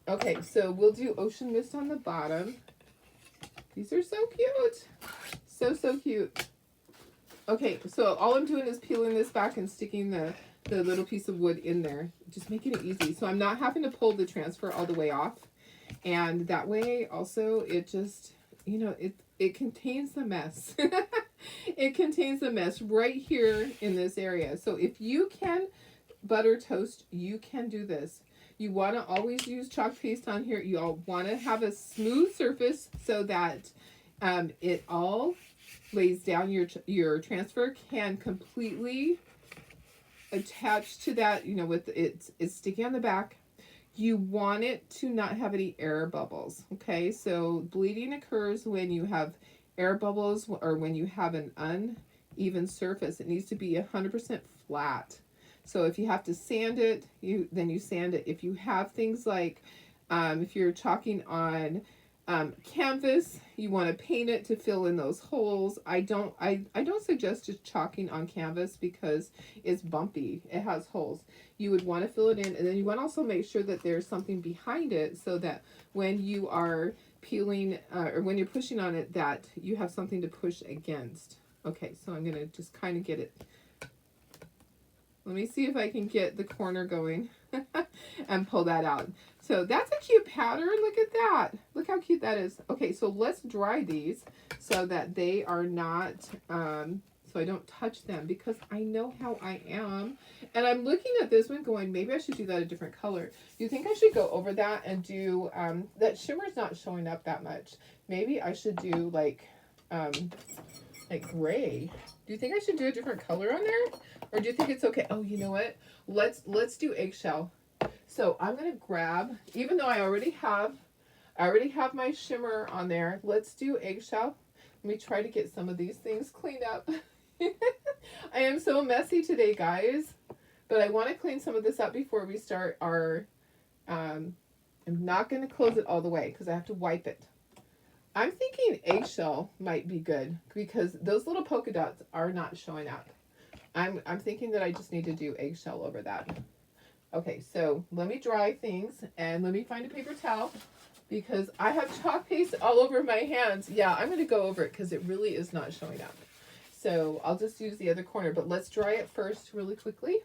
Okay, so we'll do Ocean Mist on the bottom. These are so cute. So cute. Okay, so all I'm doing is peeling this back and sticking the little piece of wood in there. Just making it easy. So I'm not having to pull the transfer all the way off. And that way also it just, it contains the mess. It contains the mess right here in this area. So if you can butter toast, you can do this. You want to always use chalk paste on here. You all want to have a smooth surface so that it all lays down. Your transfer can completely attach to that, with it's sticking on the back. You want it to not have any air bubbles. Okay, so bleeding occurs when you have air bubbles or when you have an uneven surface. It needs to be 100% flat. So if you have to sand it, then you sand it. If you have things like, if you're chalking on canvas, you want to paint it to fill in those holes. I don't suggest just chalking on canvas because it's bumpy. It has holes. You would want to fill it in, and then you want to also make sure that there's something behind it so that when you are peeling or when you're pushing on it, that you have something to push against. Okay, so I'm gonna just kind of get it. Let me see if I can get the corner going and pull that out. So that's a cute pattern. Look at that. Look how cute that is. Okay, so let's dry these so that they are not, so I don't touch them because I know how I am. And I'm looking at this one going, maybe I should do that a different color. Do you think I should go over that and do, that shimmer's not showing up that much. Maybe I should do like gray. Do you think I should do a different color on there? Or do you think it's okay? Oh, you know what? Let's do eggshell. So I'm gonna grab, even though I already have my shimmer on there. Let's do eggshell. Let me try to get some of these things cleaned up. I am so messy today, guys. But I want to clean some of this up before we start our. I'm not gonna close it all the way because I have to wipe it. I'm thinking eggshell might be good because those little polka dots are not showing up. I'm thinking that I just need to do eggshell over that. Okay, so let me dry things and let me find a paper towel because I have chalk paste all over my hands. Yeah, I'm going to go over it because it really is not showing up. So I'll just use the other corner, but let's dry it first really quickly.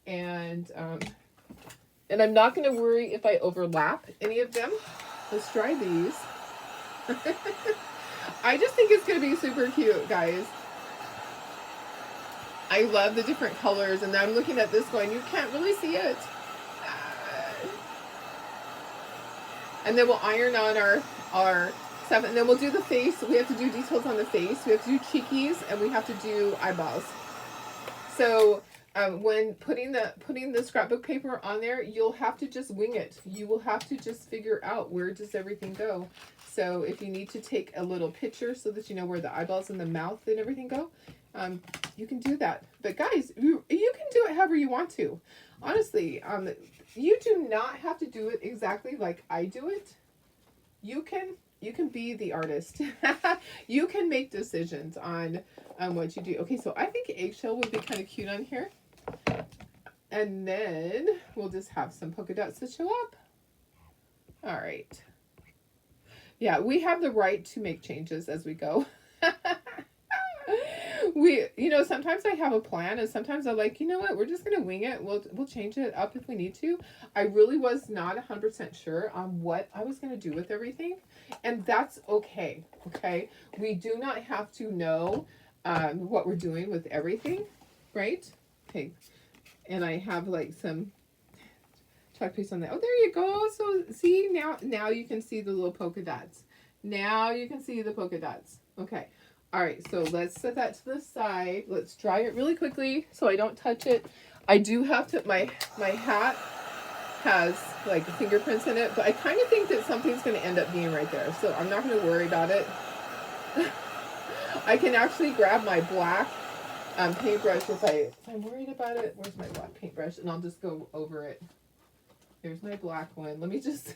And I'm not going to worry if I overlap any of them. Let's dry these. I just think it's going to be super cute, guys. I love the different colors, and I'm looking at this going, you can't really see it. And then we'll iron on our stuff, and then we'll do the face. We have to do details on the face. We have to do cheekies, and we have to do eyeballs. So when putting the scrapbook paper on there, you'll have to just wing it. You will have to just figure out where does everything go. So if you need to take a little picture so that you know where the eyeballs and the mouth and everything go, you can do that. But guys, you can do it however you want to. Honestly, you do not have to do it exactly like I do it. You can be the artist. You can make decisions on what you do. Okay, so I think eggshell would be kind of cute on here. And then we'll just have some polka dots to show up. All right. Yeah, we have the right to make changes as we go. You know, sometimes I have a plan, and sometimes I'm like, you know what, we're just gonna wing it. We'll change it up if we need to. I really was not 100% sure on what I was gonna do with everything, and that's okay. Okay, we do not have to know what we're doing with everything, right? Okay, and I have like some chalk paste on there. Oh, there you go. So see, now you can see the little polka dots. Now you can see the polka dots. Okay. All right, so let's set that to the side. Let's dry it really quickly so I don't touch it. I do have to, my hat has like fingerprints in it, but I kind of think that something's going to end up being right there. So I'm not going to worry about it. I can actually grab my black paintbrush if I'm worried about it. Where's my black paintbrush? And I'll just go over it. There's my black one. Let me just...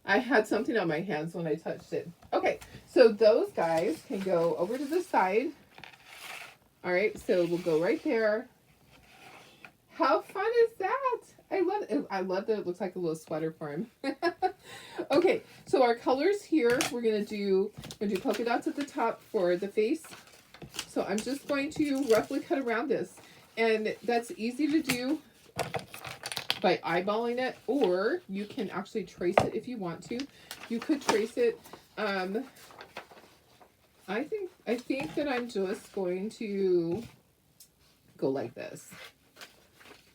I had something on my hands when I touched it. Okay, so those guys can go over to the side. All right, so we'll go right there. How fun is that? I love it. I love that it looks like a little sweater for him. Okay, so our colors here, we're gonna do polka dots at the top for the face. So I'm just going to roughly cut around this, and that's easy to do by eyeballing it, or you can actually trace it if you want to. You could trace it. I think that I'm just going to go like this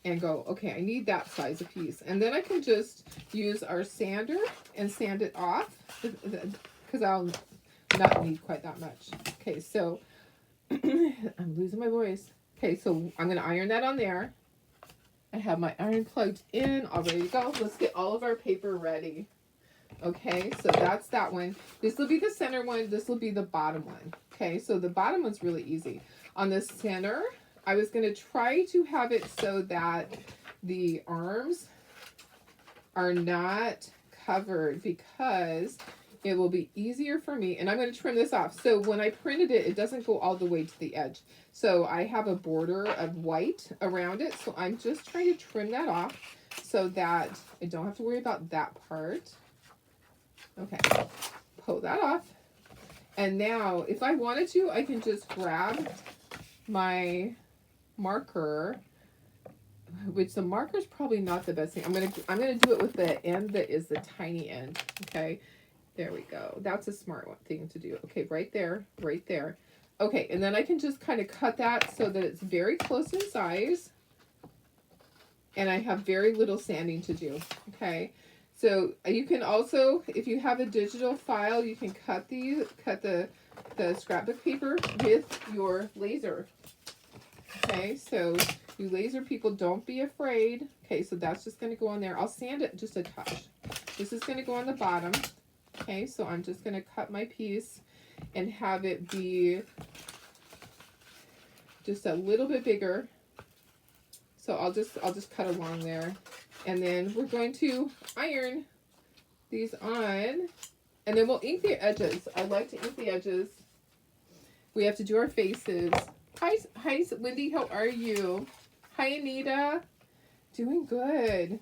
and go, okay, I need that size of piece. And then I can just use our sander and sand it off because I'll not need quite that much. Okay, so I'm losing my voice. Okay, so I'm going to iron that on there. I have my iron plugged in, all ready to go. Let's get all of our paper ready. Okay, so that's that one. This will be the center one. This will be the bottom one. Okay, so the bottom one's really easy. On the center, I was going to try to have it so that the arms are not covered because it will be easier for me. And I'm going to trim this off. So when I printed it, it doesn't go all the way to the edge. So I have a border of white around it. So I'm just trying to trim that off so that I don't have to worry about that part. Okay, pull that off. And now if I wanted to, I can just grab my marker, which the marker is probably not the best thing. I'm gonna do it with the end that is the tiny end. Okay, there we go. That's a smart thing to do. Okay, right there, right there. Okay, and then I can just kind of cut that so that it's very close in size, and I have very little sanding to do. Okay, so you can also, if you have a digital file, you can cut the scrapbook paper with your laser. Okay, so you laser people, don't be afraid. Okay, so that's just going to go on there. I'll sand it just a touch. This is going to go on the bottom. Okay, so I'm just going to cut my piece and have it be just a little bit bigger. So I'll just cut along there. And then we're going to iron these on, and then we'll ink the edges. I like to ink the edges. We have to do our faces. Hi, Wendy, how are you? Hi, Anita. Doing good.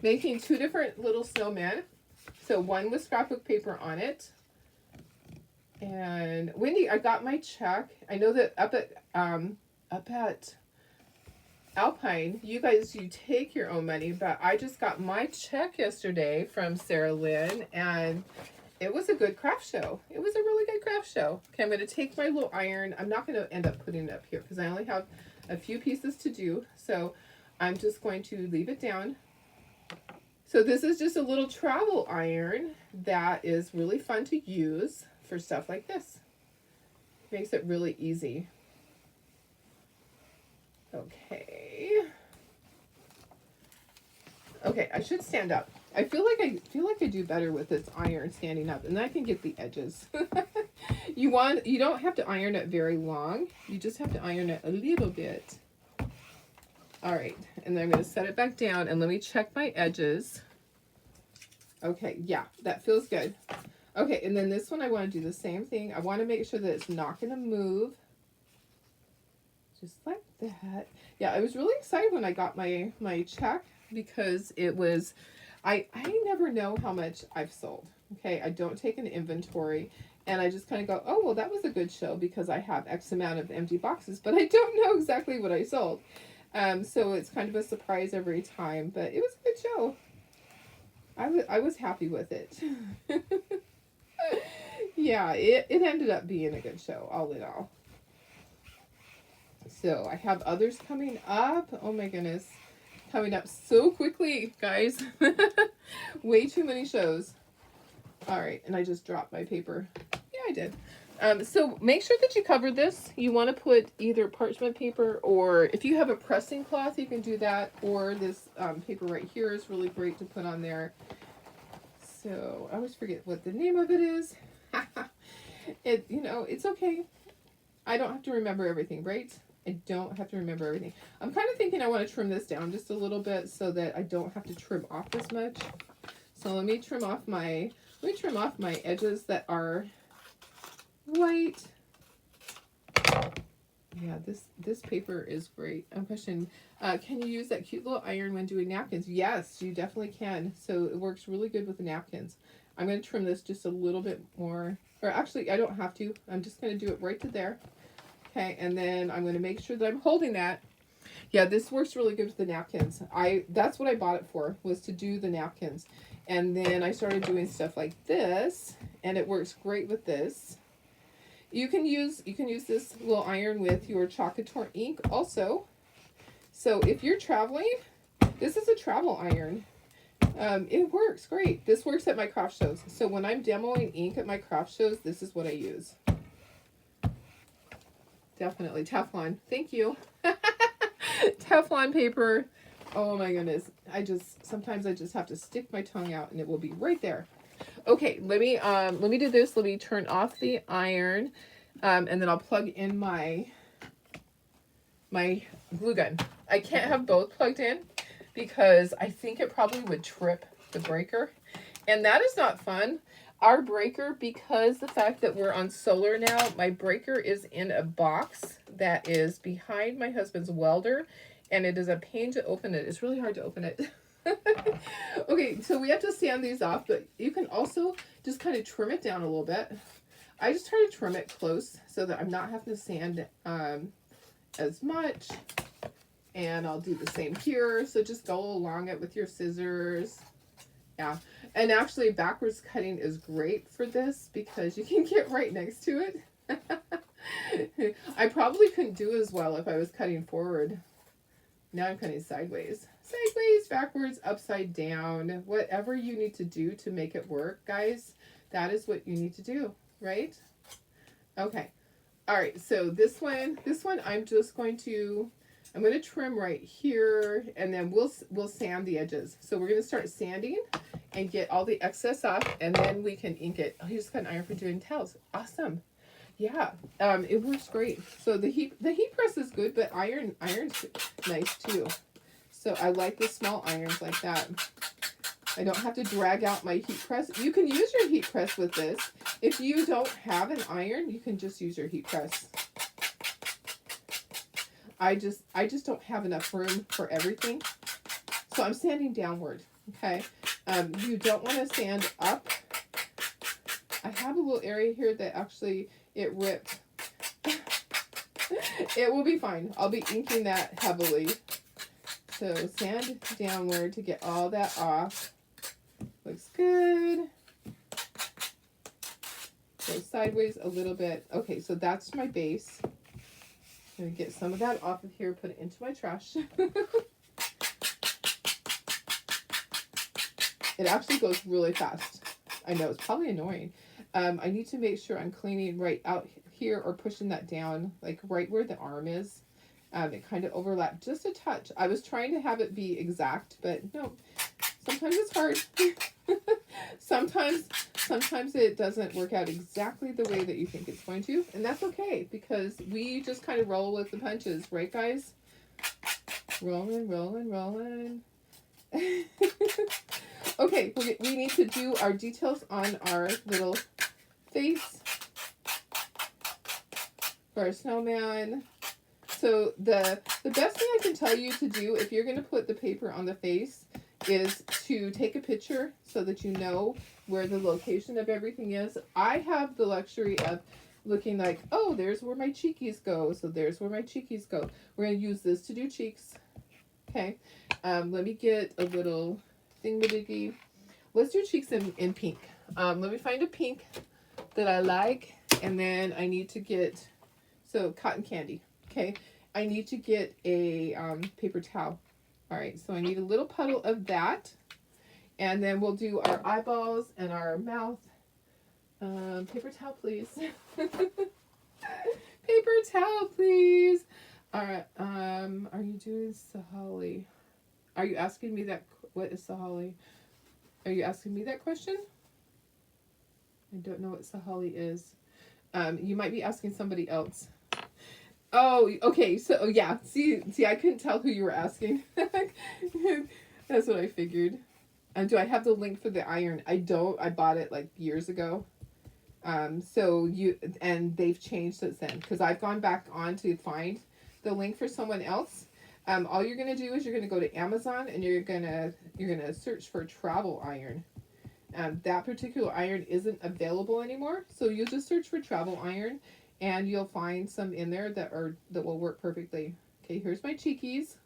Making two different little snowmen. So one with scrapbook paper on it. And Wendy, I got my check. I know that up at Alpine, you take your own money, but I just got my check yesterday from Sarah Lynn, and it was a good craft show. It was a really good craft show. Okay, I'm going to take my little iron. I'm not going to end up putting it up here because I only have a few pieces to do. So I'm just going to leave it down. So this is just a little travel iron that is really fun to use for stuff like this. Makes it really easy. Okay. Okay, I should stand up. I feel like I do better with this iron standing up, and then I can get the edges. You don't have to iron it very long. You just have to iron it a little bit. All right, and then I'm going to set it back down, and let me check my edges. Okay, yeah, that feels good. Okay, and then this one I want to do the same thing. I want to make sure that it's not going to move. Just like that. Yeah, I was really excited when I got my check because it was, I never know how much I've sold. Okay, I don't take an inventory, And I just kind of go, oh, well, that was a good show because I have X amount of empty boxes, but I don't know exactly what I sold. So it's kind of a surprise every time, but it was a good show. I was happy with it. Yeah, it ended up being a good show, all in all. So I have others coming up. Oh my goodness. Coming up so quickly, guys. Way too many shows. All right, and I just dropped my paper. Yeah, I did. So make sure that you cover this. You want to put either parchment paper, or if you have a pressing cloth, you can do that. Or this paper right here is really great to put on there. So I always forget what the name of it is. It's okay. I don't have to remember everything, right? I don't have to remember everything. I'm kind of thinking I want to trim this down just a little bit so that I don't have to trim off as much. So let me trim off my edges that are white. Yeah, this paper is great. I'm questioning, can you use that cute little iron when doing napkins? Yes, you definitely can. So it works really good with the napkins. I'm going to trim this just a little bit more. Or actually, I don't have to. I'm just going to do it right to there. Okay, and then I'm going to make sure that I'm holding that. Yeah, this works really good with the napkins. That's what I bought it for, was to do the napkins. And then I started doing stuff like this, and it works great with this. You can use this little iron with your Chocator ink also. So if you're traveling, this is a travel iron. It works great. This works at my craft shows. So when I'm demoing ink at my craft shows, this is what I use. Definitely Teflon. Thank you. Teflon paper. Oh my goodness. Sometimes I just have to stick my tongue out and it will be right there. Okay, let me do this. Let me turn off the iron. And then I'll plug in my glue gun. I can't have both plugged in because I think it probably would trip the breaker. And that is not fun. Our breaker, because the fact that we're on solar now, my breaker is in a box that is behind my husband's welder, and it is a pain to open it. It's really hard to open it. Okay, so we have to sand these off, but you can also just kind of trim it down a little bit. I just try to trim it close so that I'm not having to sand as much. And I'll do the same here. So just go along it with your scissors. Yeah. And actually backwards cutting is great for this because you can get right next to it. I probably couldn't do as well if I was cutting forward. Now I'm cutting sideways. Sideways, backwards, upside down. Whatever you need to do to make it work, guys, that is what you need to do, right? Okay. All right, so this one I'm going to trim right here, and then we'll sand the edges. So we're going to start sanding and get all the excess off, and then we can ink it. Oh, you just got an iron for doing towels. Awesome. Yeah, it works great. So the heat press is good, but iron's nice too. So I like the small irons like that. I don't have to drag out my heat press. You can use your heat press with this. If you don't have an iron, you can just use your heat press. I just don't have enough room for everything. So I'm sanding downward, okay? You don't want to sand up. I have a little area here that actually it ripped. It will be fine. I'll be inking that heavily. So sand downward to get all that off. Looks good. Go sideways a little bit. Okay, so that's my base. I'm going to get some of that off of here, put it into my trash. It actually goes really fast. I know, it's probably annoying. I need to make sure I'm cleaning right out here or pushing that down, like right where the arm is. It kind of overlapped just a touch. I was trying to have it be exact, but no, sometimes it's hard. Sometimes it doesn't work out exactly the way that you think it's going to, and that's okay because we just kind of roll with the punches, right, guys? Rolling, rolling, rolling. Okay, we need to do our details on our little face for our snowman. So the best thing I can tell you to do if you're going to put the paper on the face is to take a picture so that you know where the location of everything is. I have the luxury of looking like, oh, there's where my cheekies go. So there's where my cheekies go. We're going to use this to do cheeks. Okay. Let me get a little thingamajiggy. Let's do cheeks in pink. Let me find a pink that I like. And then I need to get, so cotton candy. Okay. I need to get a paper towel. All right. So I need a little puddle of that. And then we'll do our eyeballs and our mouth. Paper towel, please. Paper towel, please. All right. Are you doing Sahali? Are you asking me that? What is Sahali? Are you asking me that question? I don't know what Sahali is. You might be asking somebody else. Oh, okay. So, yeah. See, I couldn't tell who you were asking. That's what I figured. Do I have the link for the iron? I don't. I bought it like years ago. And they've changed since then because I've gone back on to find the link for someone else. All you're gonna do is you're gonna go to Amazon and you're gonna search for travel iron. That particular iron isn't available anymore, so you'll just search for travel iron, and you'll find some in there that will work perfectly. Okay, here's my cheekies.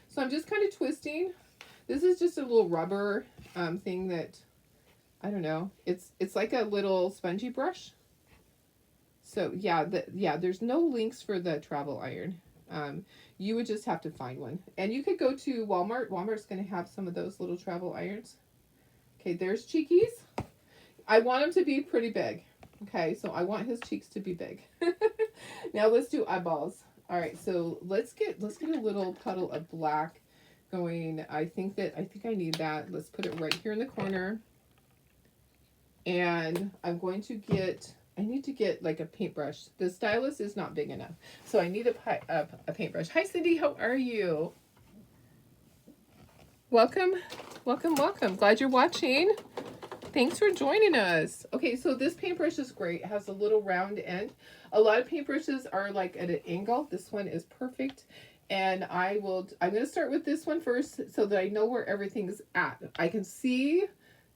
So I'm just kind of twisting. This is just a little rubber thing that, I don't know. It's like a little spongy brush. So yeah, there's no links for the travel iron. You would just have to find one. And you could go to Walmart. Walmart's going to have some of those little travel irons. Okay, there's cheekies. I want them to be pretty big. Okay, so I want his cheeks to be big. Now let's do eyeballs. All right, so let's get a little puddle of black going. I think I need that. Let's put it right here in the corner. And I need to get like a paintbrush. The stylus is not big enough. So I need a paintbrush. Hi, Cindy. How are you? Welcome. Glad you're watching. Thanks for joining us. Okay, so this paintbrush is great. It has a little round end. A lot of paintbrushes are like at an angle. This one is perfect. And I'm going to start with this one first so that I know where everything's at. I can see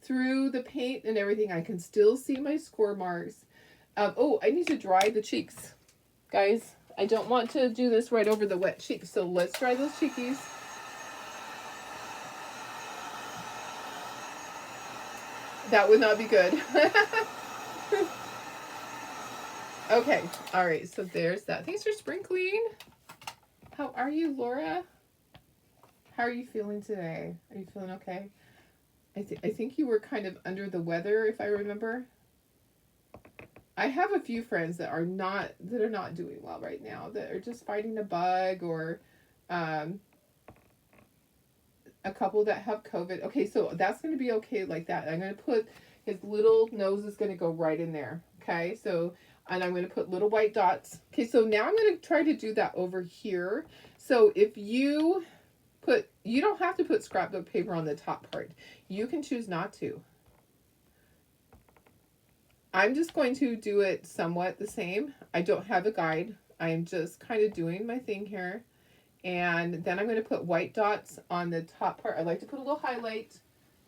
through the paint and everything. I can still see my score marks. I need to dry the cheeks. Guys, I don't want to do this right over the wet cheeks. So let's dry those cheekies. That would not be good. Okay. All right. So there's that. Thanks for sprinkling. How are you, Laura? How are you feeling today? Are you feeling okay? I think you were kind of under the weather, if I remember. I have a few friends that are not doing well right now, that are just fighting a bug, or a couple that have COVID. Okay, so that's going to be okay like that. I'm going to put his little nose is going to go right in there. Okay, so, and I'm going to put little white dots. Okay, so now I'm going to try to do that over here. So if you don't have to put scrapbook paper on the top part. You can choose not to. I'm just going to do it somewhat the same. I don't have a guide. I'm just kind of doing my thing here. And then I'm going to put white dots on the top part. I like to put a little highlight.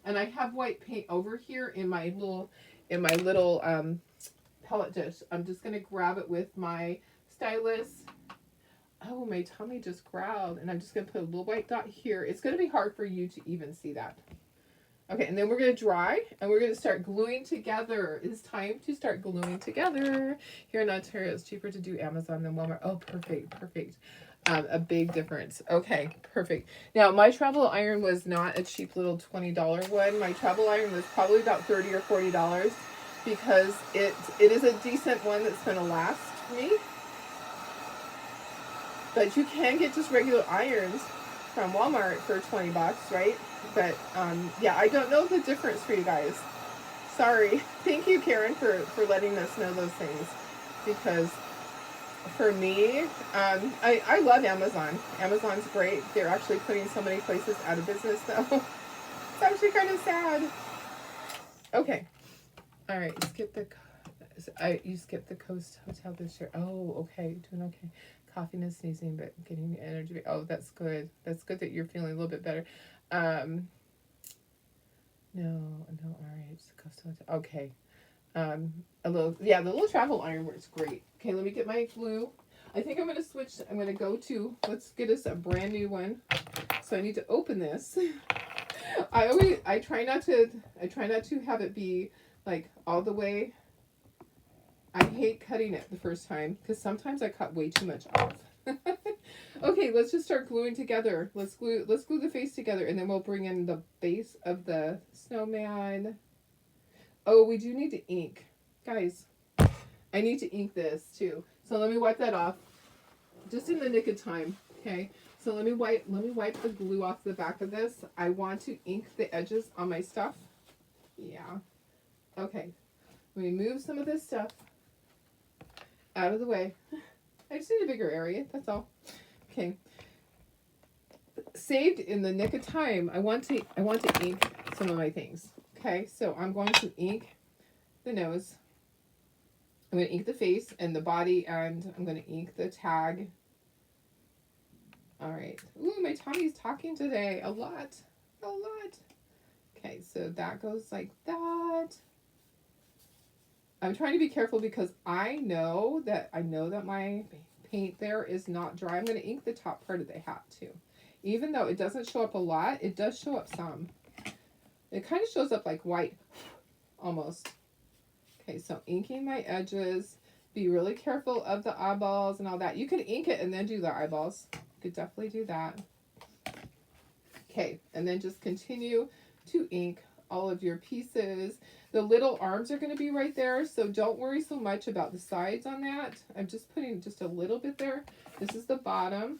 And I have white paint over here in my little palette dish. I'm just going to grab it with my stylus. Oh, my tummy just growled. And I'm just going to put a little white dot here. It's going to be hard for you to even see that. Okay, and then we're going to dry, and we're going to start gluing together. It's time to start gluing together. Here in Ontario, it's cheaper to do Amazon than Walmart. Oh, perfect. A big difference. Okay, perfect. Now, my travel iron was not a cheap little $20 one. My travel iron was probably about $30 or $40 because it is a decent one that's going to last me. But you can get just regular irons from Walmart for $20, right? But yeah, I don't know the difference for you guys. Sorry. Thank you, Karen, for letting us know those things. Because for me, I love Amazon. Amazon's great. They're actually putting so many places out of business, though. It's actually kind of sad. Okay. All right. You skipped the Coast Hotel this year. Oh, okay. Doing okay. Coughing and sneezing, but getting energy. Oh, that's good. That's good that you're feeling a little bit better. No, no, all right. Okay. A little, yeah, the little travel iron works great. Okay, let me get my glue. I think I'm gonna switch. I'm gonna go to. Let's get us a brand new one. So I need to open this. I try not to. I try not to have it be like all the way. I hate cutting it the first time because sometimes I cut way too much off. Okay, let's just start gluing together. Let's glue the face together, and then we'll bring in the base of the snowman. Oh, we do need to ink. Guys, I need to ink this too. So let me wipe that off. Just in the nick of time. Okay. So let me wipe the glue off the back of this. I want to ink the edges on my stuff. Yeah. Okay. Let me move some of this stuff out of the way. I just need a bigger area, that's all. Okay. Saved in the nick of time, I want to ink some of my things. Okay, so I'm going to ink the nose. I'm going to ink the face and the body, and I'm going to ink the tag. All right. Ooh, my Tommy's talking today. A lot. A lot. Okay, so that goes like that. I'm trying to be careful because I know that my paint there is not dry. I'm going to ink the top part of the hat too. Even though it doesn't show up a lot, it does show up some. It kind of shows up like white, almost. Okay, so inking my edges. Be really careful of the eyeballs and all that. You can ink it and then do the eyeballs. You could definitely do that. Okay, and then just continue to ink all of your pieces. The little arms are going to be right there, so don't worry so much about the sides on that. I'm just putting just a little bit there. This is the bottom.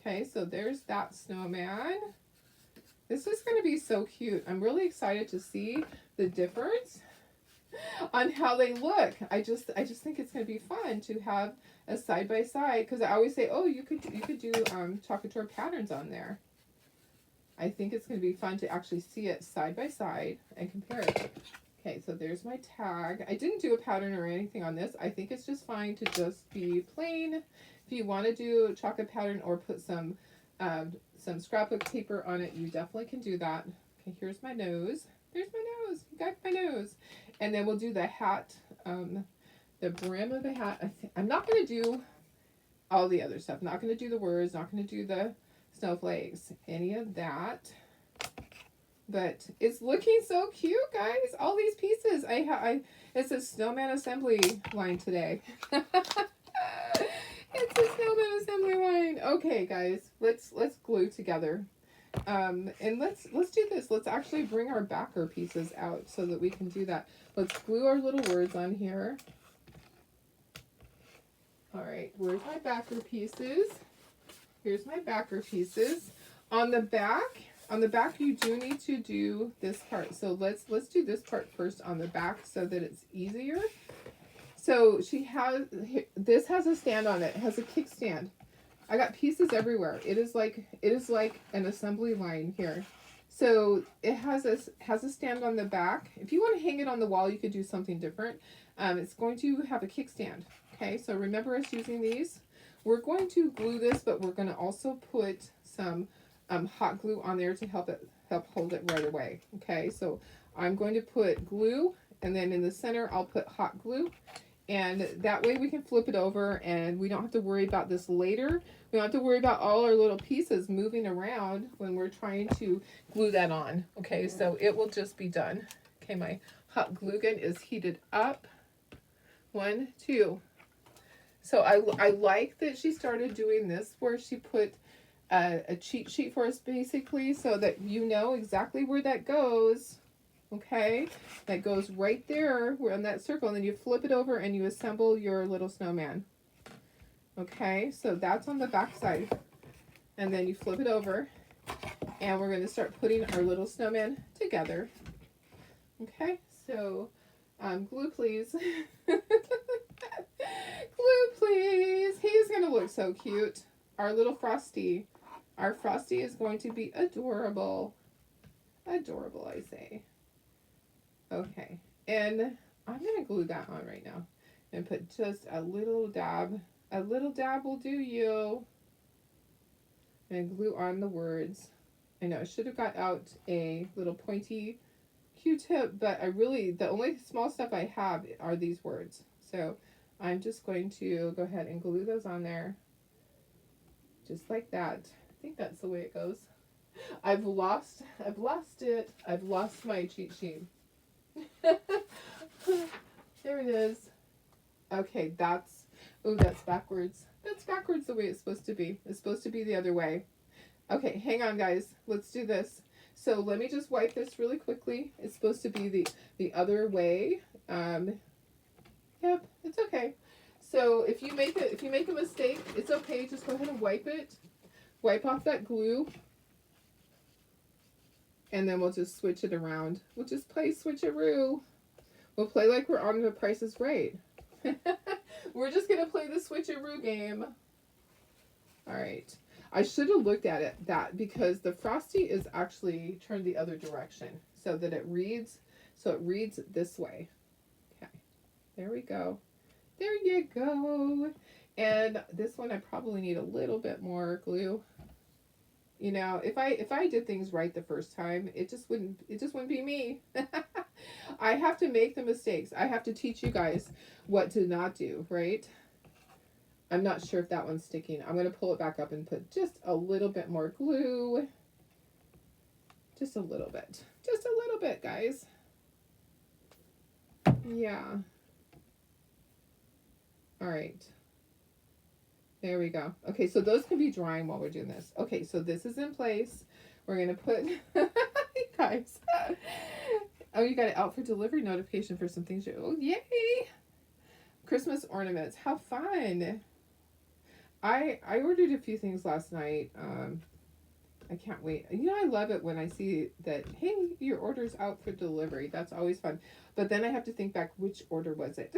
Okay, so there's that snowman. This is going to be so cute. I'm really excited to see the difference on how they look. I just think it's going to be fun to have a side by side, because I always say, oh, you could do chocolate door patterns on there. I think it's going to be fun to actually see it side by side and compare it. Okay, so there's my tag. I didn't do a pattern or anything on this. I think it's just fine to just be plain. If you want to do a chocolate pattern or put some scrapbook paper on it, you definitely can do that. Okay, here's my nose. There's my nose. You got my nose. And then we'll do the hat, the brim of the hat. I'm not going to do all the other stuff. Not going to do the words. Not going to do the snowflakes, any of that. But it's looking so cute, guys. All these pieces. It's a snowman assembly line today. It's a snowman assembly line. Okay, guys, let's glue together. And let's do this. Let's actually bring our backer pieces out so that we can do that. Let's glue our little words on here. All right, where's my backer pieces? Here's my backer pieces. On the back you do need to do this part. So let's do this part first on the back so that it's easier. So this has a stand on it. It has a kickstand. I got pieces everywhere. It is like an assembly line here. So it has a stand on the back. If you want to hang it on the wall, you could do something different. It's going to have a kickstand. Okay, so remember us using these. We're going to glue this, but we're going to also put some hot glue on there to help hold it right away. Okay, so I'm going to put glue, and then in the center I'll put hot glue, and that way we can flip it over and we don't have to worry about this later. We don't have to worry about all our little pieces moving around when we're trying to glue that on. Okay, so it will just be done. Okay, my hot glue gun is heated up. 1, 2. So I like that she started doing this where she put a cheat sheet for us basically, so that you know exactly where that goes. Okay, that goes right there. We're on that circle, and then you flip it over and you assemble your little snowman. Okay, so that's on the back side, and then you flip it over, and we're going to start putting our little snowman together. Okay, so glue please. Glue please. He's going to look so cute. Our little Frosty. Our Frosty is going to be adorable. Adorable, I say. Okay, and I'm going to glue that on right now and put just a little dab. A little dab will do you. And glue on the words. I know I should have got out a little pointy Q-tip, but the only small stuff I have are these words. So I'm just going to go ahead and glue those on there. Just like that. I think that's the way it goes. I've lost it. I've lost my cheat sheet. There it is. Okay, that's backwards. That's backwards the way it's supposed to be. It's supposed to be the other way. Okay, hang on guys. Let's do this. So let me just wipe this really quickly. It's supposed to be the other way. Yep, it's okay. So if you make a mistake, it's okay. Just go ahead and wipe it. Wipe off that glue. And then we'll just switch it around. We'll just play switcheroo. We'll play like we're on The Price is Right. We're just going to play the switcheroo game. All right. I should have looked at that because the Frosty is actually turned the other direction so that it reads this way. Okay. There we go. There you go. And this one I probably need a little bit more glue. You know, if I did things right the first time, it just wouldn't be me. I have to make the mistakes. I have to teach you guys what to not do, right? I'm not sure if that one's sticking. I'm going to pull it back up and put just a little bit more glue. Just a little bit. Just a little bit, guys. Yeah. All right. There we go. Okay, so those can be drying while we're doing this. Okay, so this is in place. We're going to put... guys. Oh, you got it out for delivery notification for some things. Oh, yay! Christmas ornaments. How fun. I ordered a few things last night. I can't wait. You know, I love it when I see that, hey, your order's out for delivery. That's always fun. But then I have to think back, which order was it?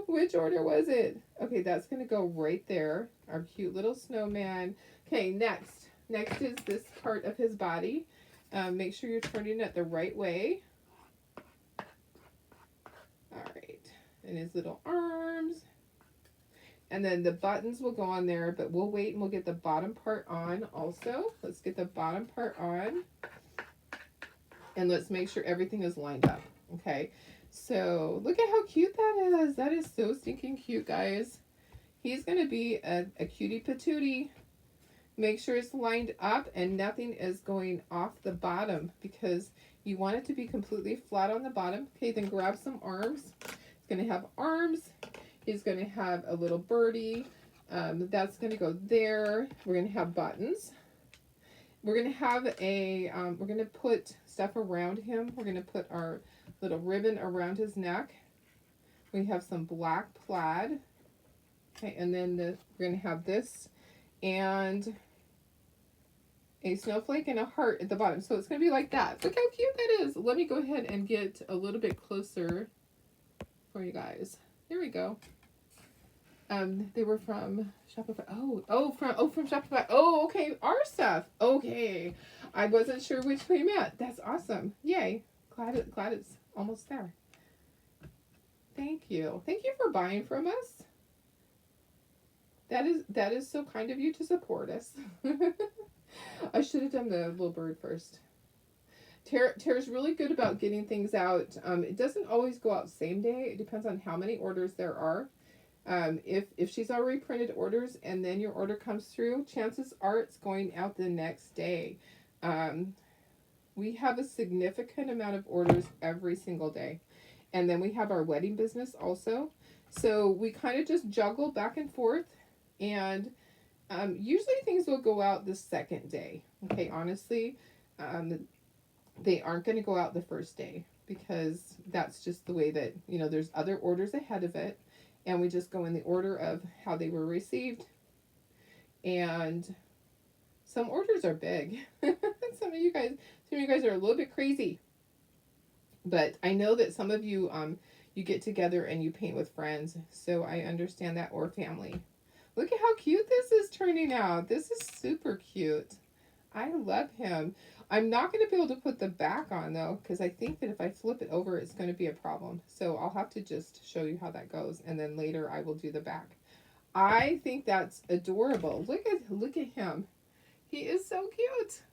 Which order was it? Okay, that's going to go right there. Our cute little snowman. Okay, next. Next is this part of his body. Make sure you're turning it the right way. All right. And his little arms. And then the buttons will go on there, but we'll wait and we'll get the bottom part on also. Let's get the bottom part on. And let's make sure everything is lined up. Okay. So look at how cute that is. That is so stinking cute, guys. He's going to be a cutie patootie. Make sure it's lined up and nothing is going off the bottom because you want it to be completely flat on the bottom. Okay, then grab some arms. It's going to have arms. He's going to have a little birdie. That's going to go there. We're going to have buttons. We're going to have we're going to put stuff around him. We're going to put our little ribbon around his neck. We have some black plaid. Okay, and then we're going to have this and a snowflake and a heart at the bottom. So it's going to be like that. Look how cute that is. Let me go ahead and get a little bit closer for you guys. There we go. They were from Shopify. From Shopify. Oh, okay. Our stuff. Okay. I wasn't sure which way you meant. That's awesome. Yay. Glad it's almost there. Thank you. Thank you for buying from us. That is so kind of you to support us. I should have done the little bird first. Tara's really good about getting things out. It doesn't always go out same day. It depends on how many orders there are. If she's already printed orders and then your order comes through, chances are it's going out the next day. We have a significant amount of orders every single day. And then we have our wedding business also. So we kind of just juggle back and forth. And usually things will go out the second day. Okay, honestly, they aren't going to go out the first day because that's just the way that, you know, there's other orders ahead of it. And we just go in the order of how they were received. And some orders are big. Some of you guys are a little bit crazy. But I know that some of you, you get together and you paint with friends. So I understand that, or family. Look at how cute this is turning out. This is super cute. I love him. I'm not going to be able to put the back on though, because I think that if I flip it over, it's going to be a problem. So I'll have to just show you how that goes. And then later I will do the back. I think that's adorable. Look at him. He is so cute.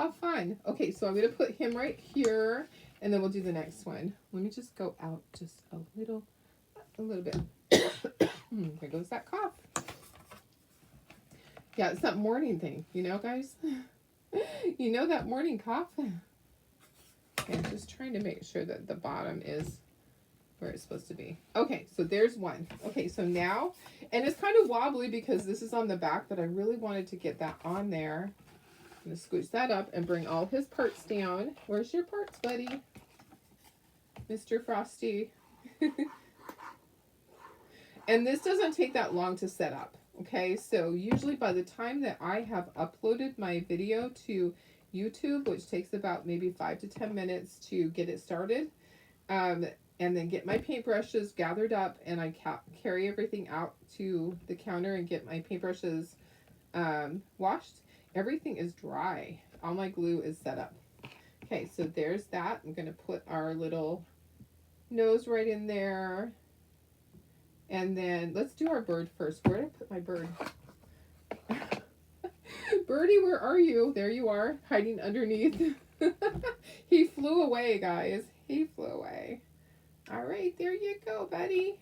How fun. Okay, so I'm going to put him right here, and then we'll do the next one. Let me just go out just a little bit. There goes that cough. Yeah, it's that morning thing, you know, guys? You know that morning cough? Okay, just trying to make sure that the bottom is where it's supposed to be. Okay, so there's one. Okay, so now, and it's kind of wobbly because this is on the back, but I really wanted to get that on there. I'm going to scooch that up and bring all his parts down. Where's your parts, buddy? Mr. Frosty. And this doesn't take that long to set up. Okay, so usually by the time that I have uploaded my video to YouTube, which takes about maybe 5 to 10 minutes to get it started, and then get my paintbrushes gathered up, and I carry everything out to the counter and get my paintbrushes washed, everything is dry. All my glue is set up. Okay, so there's that. I'm going to put our little nose right in there. And then let's do our bird first. Where did I put my bird? Birdie, where are you? There you are, hiding underneath. He flew away, guys. He flew away. All right, there you go, buddy.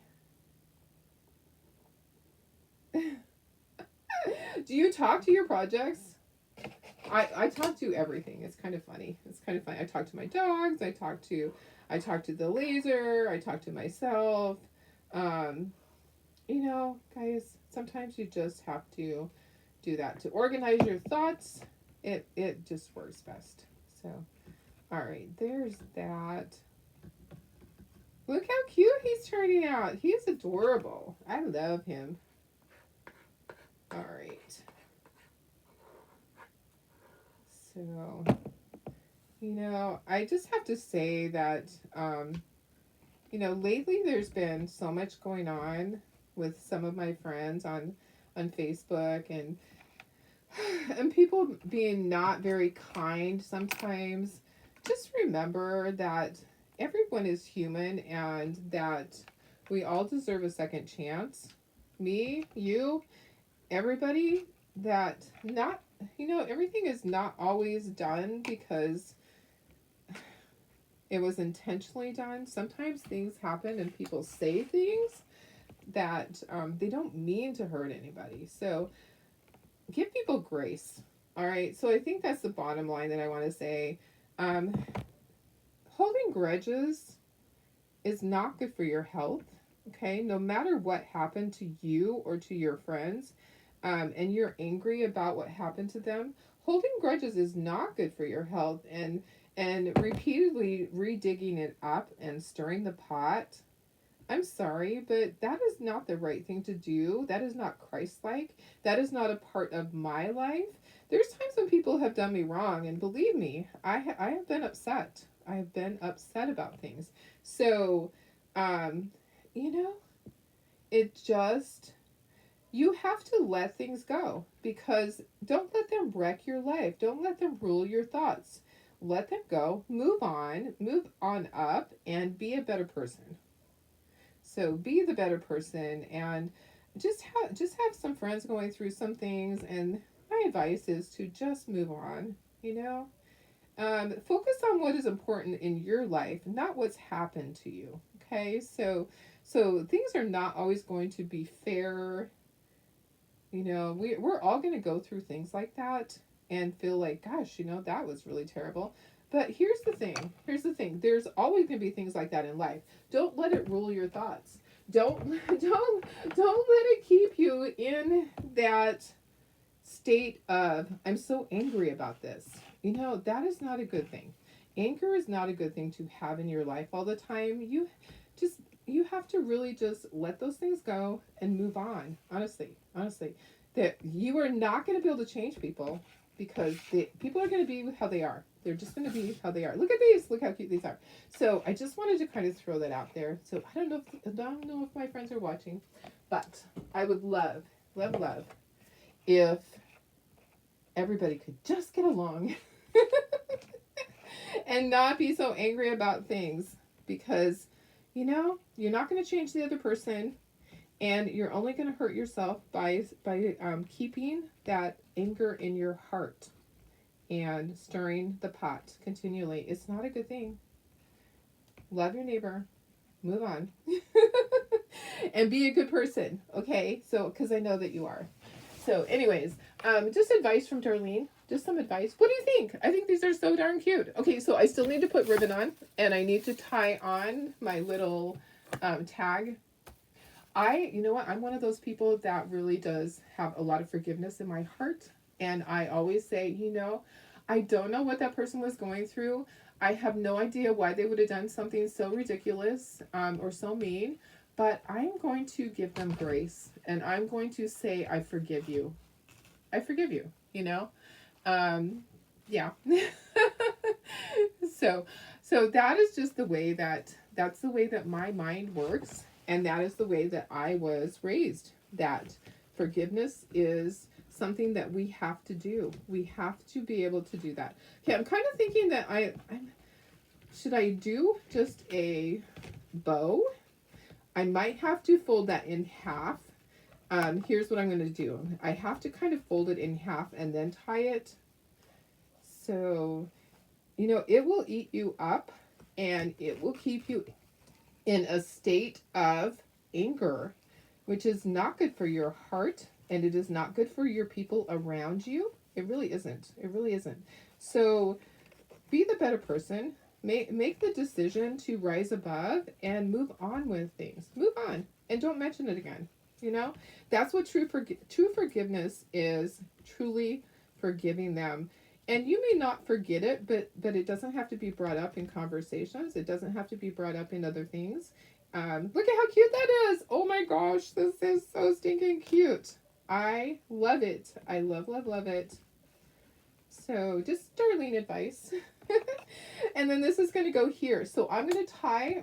Do you talk to your projects? I talk to everything. It's kind of funny. It's kind of funny. I talk to my dogs. I talk to the laser. I talk to myself. You know, guys, sometimes you just have to do that to organize your thoughts. It just works best. So, all right, there's that. Look how cute he's turning out. He's adorable. I love him. All right. So, you know, I just have to say that, you know, lately there's been so much going on with some of my friends on Facebook, and people being not very kind sometimes. Just remember that everyone is human and that we all deserve a second chance. Me, you, everybody, that not, you know, everything is not always done because it was intentionally done. Sometimes things happen and people say things that they don't mean to hurt anybody. So give people grace. All right. So I think that's the bottom line that I want to say. Holding grudges is not good for your health. Okay. No matter what happened to you or to your friends, and you're angry about what happened to them, holding grudges is not good for your health. And repeatedly redigging it up and stirring the pot, I'm sorry, but that is not the right thing to do. That is not Christ-like. That is not a part of my life. There's times when people have done me wrong, and believe me, I have been upset. I have been upset about things. So, you know, it just, you have to let things go, because don't let them wreck your life. Don't let them rule your thoughts. Let them go, move on up, and be a better person. So be the better person, and just have some friends going through some things, and my advice is to just move on, you know? Focus on what is important in your life, not what's happened to you, okay? So things are not always going to be fair. You know, we're all going to go through things like that and feel like, gosh, you know, that was really terrible. But here's the thing. There's always going to be things like that in life. Don't let it rule your thoughts. Don't let it keep you in that state of, I'm so angry about this. You know, that is not a good thing. Anger is not a good thing to have in your life all the time. You have to really just let those things go and move on. Honestly, that you are not going to be able to change people, because people are going to be how they are. They're just going to be how they are. Look at these. Look how cute these are. So I just wanted to kind of throw that out there. So I don't know if my friends are watching, but I would love if everybody could just get along and not be so angry about things, because, you know, you're not going to change the other person, and you're only going to hurt yourself by keeping that anger in your heart. and stirring the pot continually. It's not a good thing. Love your neighbor. Move on. And be a good person, okay? So, because I know that you are. So, anyways, just advice from Darlene. Just some advice. What do you think? I think these are so darn cute. Okay, so I still need to put ribbon on, and I need to tie on my little tag. You know what? I'm one of those people that really does have a lot of forgiveness in my heart. And I always say, I don't know what that person was going through. I have no idea why they would have done something so ridiculous or so mean. But I'm going to give them grace. And I'm going to say, I forgive you. I forgive you, Yeah. So that is just that's the way that my mind works. And that is the way that I was raised. That forgiveness is something that we have to do. We have to be able to do that. Okay, I'm kind of thinking that should I do just a bow? I might have to fold that in half. Here's what I'm going to do. I have to kind of fold it in half and then tie it. So, it will eat you up and it will keep you in a state of anger, which is not good for your heart and it is not good for your people around you. It really isn't. It really isn't. So be the better person. Make the decision to rise above and move on with things. Move on and don't mention it again. That's what true forgiveness is. Truly forgiving them. And you may not forget it, but it doesn't have to be brought up in conversations. It doesn't have to be brought up in other things. Look at how cute that is. Oh my gosh, this is so stinking cute. I love it. I love, love, love it. So just Darlene advice. And then this is going to go here. So I'm going to tie.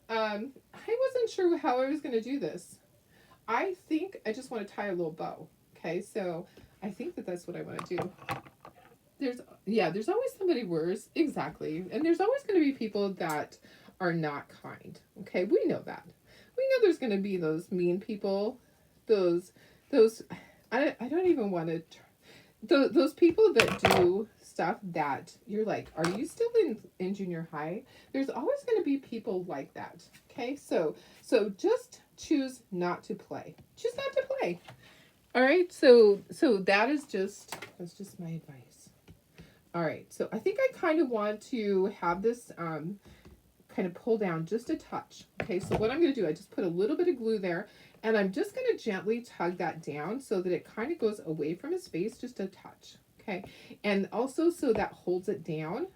I wasn't sure how I was going to do this. I think I just want to tie a little bow. Okay, so I think that's what I want to do. There's always somebody worse. Exactly. And there's always going to be people that are not kind. Okay, we know that. We know there's going to be those mean people. Those I don't even want to those people that do stuff that you're like, are you still in junior high? There's always going to be people like that. Okay, so just choose not to play. Choose not to play. All right, so that's just my advice. All right, so I think I kind of want to have this kind of pull down just a touch. Okay, so what I'm going to do, I just put a little bit of glue there, and I'm just going to gently tug that down so that it kind of goes away from his face just a touch. Okay, and also so that holds it down.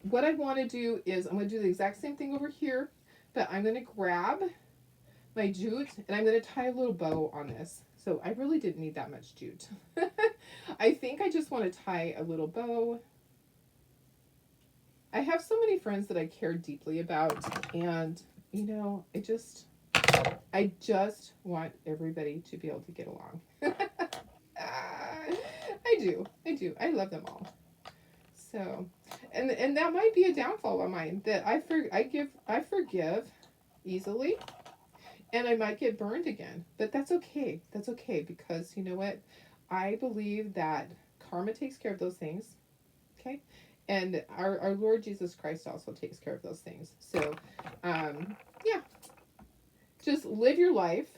What I want to do is I'm going to do the exact same thing over here, but I'm going to grab my jute and I'm going to tie a little bow on this. So I really didn't need that much jute. I think I just want to tie a little bow. I have so many friends that I care deeply about, and I just want everybody to be able to get along. I do. I love them all. So, and that might be a downfall of mine, that I forgive easily, and I might get burned again. But that's okay. That's okay, because you know what? I believe that karma takes care of those things. Okay? And our Lord Jesus Christ also takes care of those things. So, yeah. Just live your life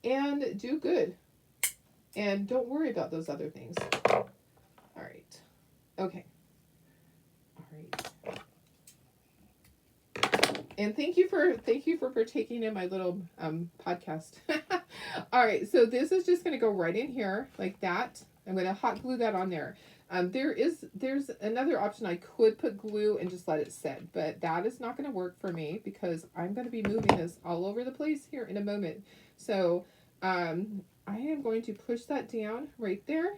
and do good. And don't worry about those other things. All right. Okay. All right. And thank you for partaking in my little podcast. All right. So this is just going to go right in here like that. I'm going to hot glue that on there. There's another option. I could put glue and just let it sit, but that is not going to work for me because I'm going to be moving this all over the place here in a moment. So, I am going to push that down right there.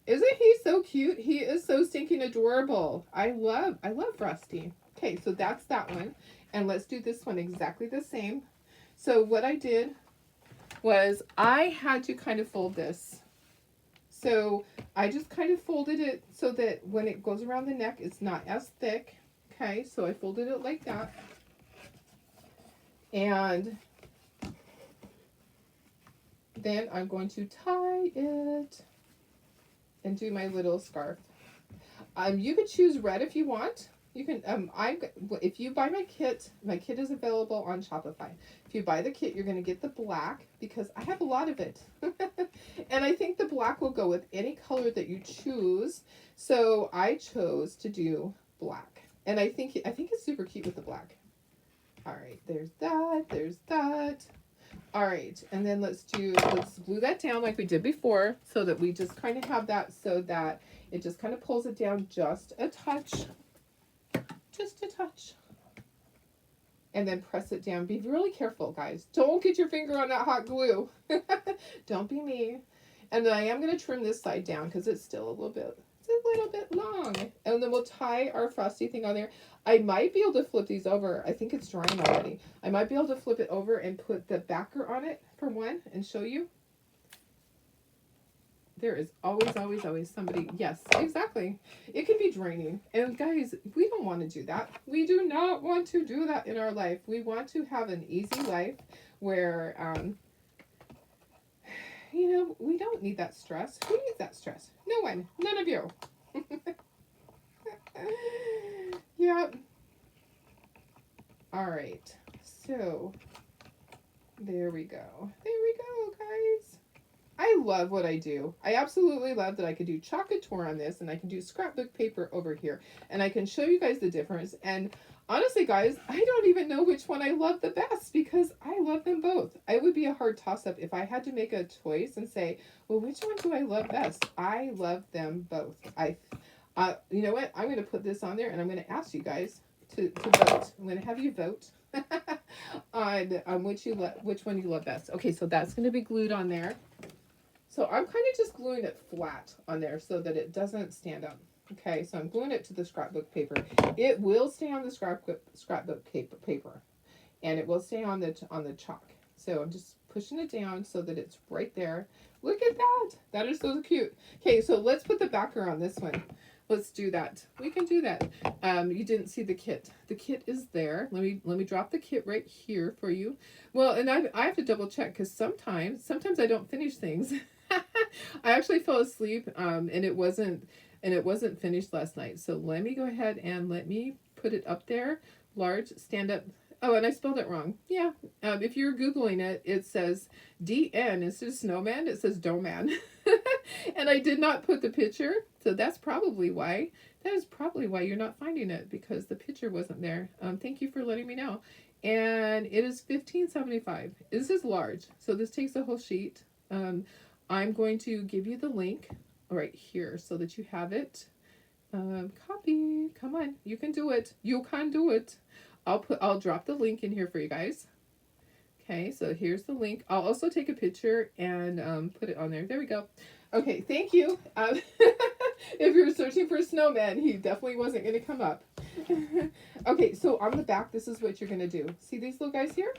Isn't he so cute? He is so stinking adorable. I love Frosty. Okay, so that's that one. And let's do this one exactly the same. So what I did was I had to kind of fold this. So I just kind of folded it so that when it goes around the neck, it's not as thick. Okay, so I folded it like that. And then I'm going to tie it. and do my little scarf. You could choose red if you want. You can, if you buy my kit is available on Shopify. If you buy the kit, you're going to get the black because I have a lot of it. And I think the black will go with any color that you choose. So I chose to do black. And I think it's super cute with the black. All right, there's that. All right, and then let's glue that down like we did before so that we just kind of have that so that it just kind of pulls it down just a touch. Just a touch. And then press it down. Be really careful, guys. Don't get your finger on that hot glue. Don't be me. And then I am going to trim this side down because it's still a little bit long. And then we'll tie our frosty thing on there. I might be able to flip these over. I think it's drying already. I might be able to flip it over and put the backer on it for one and show you. There is always somebody. Yes, exactly. It can be draining. And guys, we don't want to do that. We do not want to do that in our life. We want to have an easy life where, you know, we don't need that stress. Who needs that stress? No one. None of you. Yep. All right. So, there we go. There we go, guys. I love what I do. I absolutely love that I could do chalk couture on this and I can do scrapbook paper over here. And I can show you guys the difference. And honestly, guys, I don't even know which one I love the best because I love them both. It would be a hard toss-up if I had to make a choice and say, well, which one do I love best? I love them both. You know what? I'm going to put this on there and I'm going to ask you guys to vote. I'm going to have you vote on which one you love best. Okay, so that's going to be glued on there. So I'm kind of just gluing it flat on there so that it doesn't stand up. Okay, so I'm gluing it to the scrapbook paper. It will stay on the scrapbook paper, and it will stay on the chalk. So I'm just pushing it down so that it's right there. Look at that. That is so cute. Okay, so let's put the backer on this one. Let's do that. We can do that. You didn't see the kit. The kit is there. Let me drop the kit right here for you. Well, and I have to double check because sometimes I don't finish things. I actually fell asleep and it wasn't finished last night. So let me go ahead and let me put it up there. Large, stand up. Oh, and I spelled it wrong. Yeah. If you're Googling it, it says DN instead of snowman. It says doman. And I did not put the picture. So that's probably why. That is probably why you're not finding it because the picture wasn't there. Thank you for letting me know. And it is $15.75. This is large. So this takes a whole sheet. I'm going to give you the link right here so that you have it. Copy. Come on. You can do it. You can do it. I'll drop the link in here for you guys. Okay, so here's the link. I'll also take a picture and put it on there. There we go. Okay, thank you. If you're searching for a snowman, he definitely wasn't going to come up. Okay, so on the back, this is what you're going to do. See these little guys here?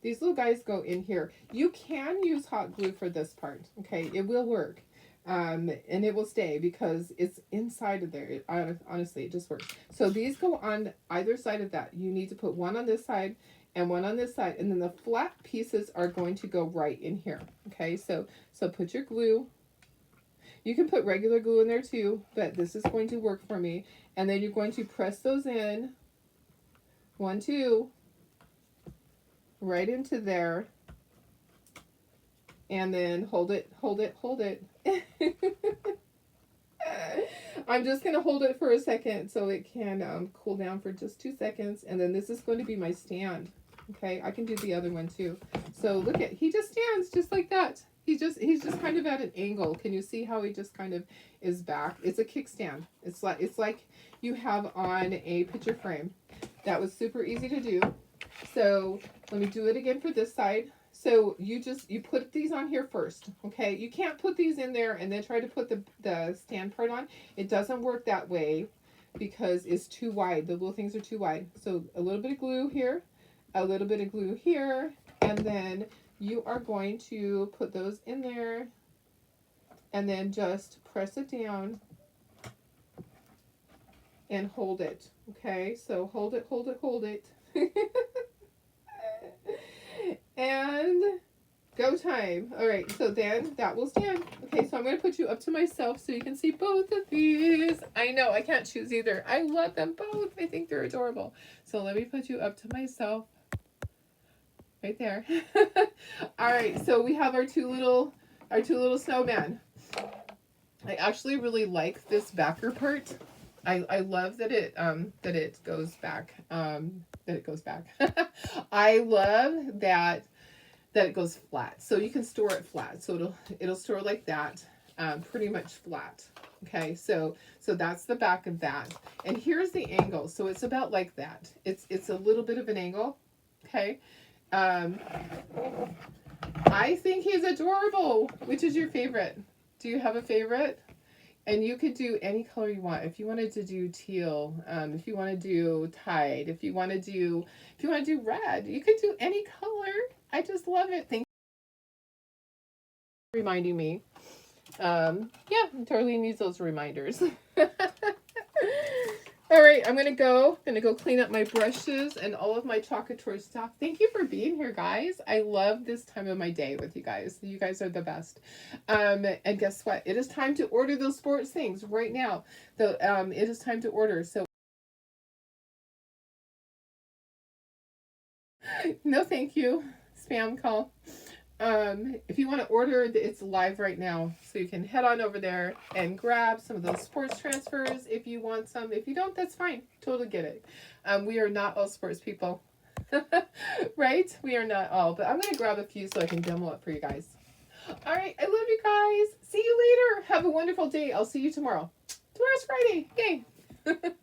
These little guys go in here. You can use hot glue for this part. Okay, it will work. And it will stay because it's inside of there. Honestly, it just works. So these go on either side of that. You need to put one on this side and one on this side. And then the flat pieces are going to go right in here. Okay, so put your glue. You can put regular glue in there too, but this is going to work for me. And then you're going to press those in. 1, 2. Right into there. And then hold it. I'm just going to hold it for a second so it can cool down for just 2 seconds. And then this is going to be my stand. Okay, I can do the other one too. So look at, he just stands just like that. He's just kind of at an angle. Can you see how he just kind of is back? It's a kickstand. It's like you have on a picture frame. That was super easy to do. So let me do it again for this side. So you put these on here first, okay? You can't put these in there and then try to put the stand part on. It doesn't work that way because it's too wide. The little things are too wide. So a little bit of glue here, a little bit of glue here, and then you are going to put those in there and then just press it down and hold it, okay? So hold it. And go time. All right, so then that will stand. Okay, so I'm going to put you up to myself so you can see both of these. I know, I can't choose either. I love them both. I think they're adorable. So let me put you up to myself. Right there. All right, so we have our two little snowmen. I actually really like this backer part. I love that it goes back. That it goes back. I love that it goes flat. So you can store it flat. So it'll store like that, pretty much flat. Okay, so that's the back of that. And here's the angle. So it's about like that. It's a little bit of an angle. Okay. I think he's adorable. Which is your favorite? Do you have a favorite? And you could do any color you want. If you wanted to do teal, if you want to do tide, if you want to do red, you could do any color. I just love it. Thank you for reminding me. Yeah, Darlene needs those reminders. All right, I'm gonna go clean up my brushes and all of my chocolate toy stuff. Thank you for being here, guys. I love this time of my day with you guys. You guys are the best. And guess what? It is time to order those sports things right now. It is time to order. So no, thank you. Spam call. If you want to order, it's live right now, so you can head on over there and grab some of those sports transfers if you want some. If you don't, that's fine. Totally get it. We are not all sports people. Right? We are not all, but I'm going to grab a few so I can demo it for you guys. All right, I love you guys. See you later. Have a wonderful day. I'll see you tomorrow. Tomorrow's Friday. Yay.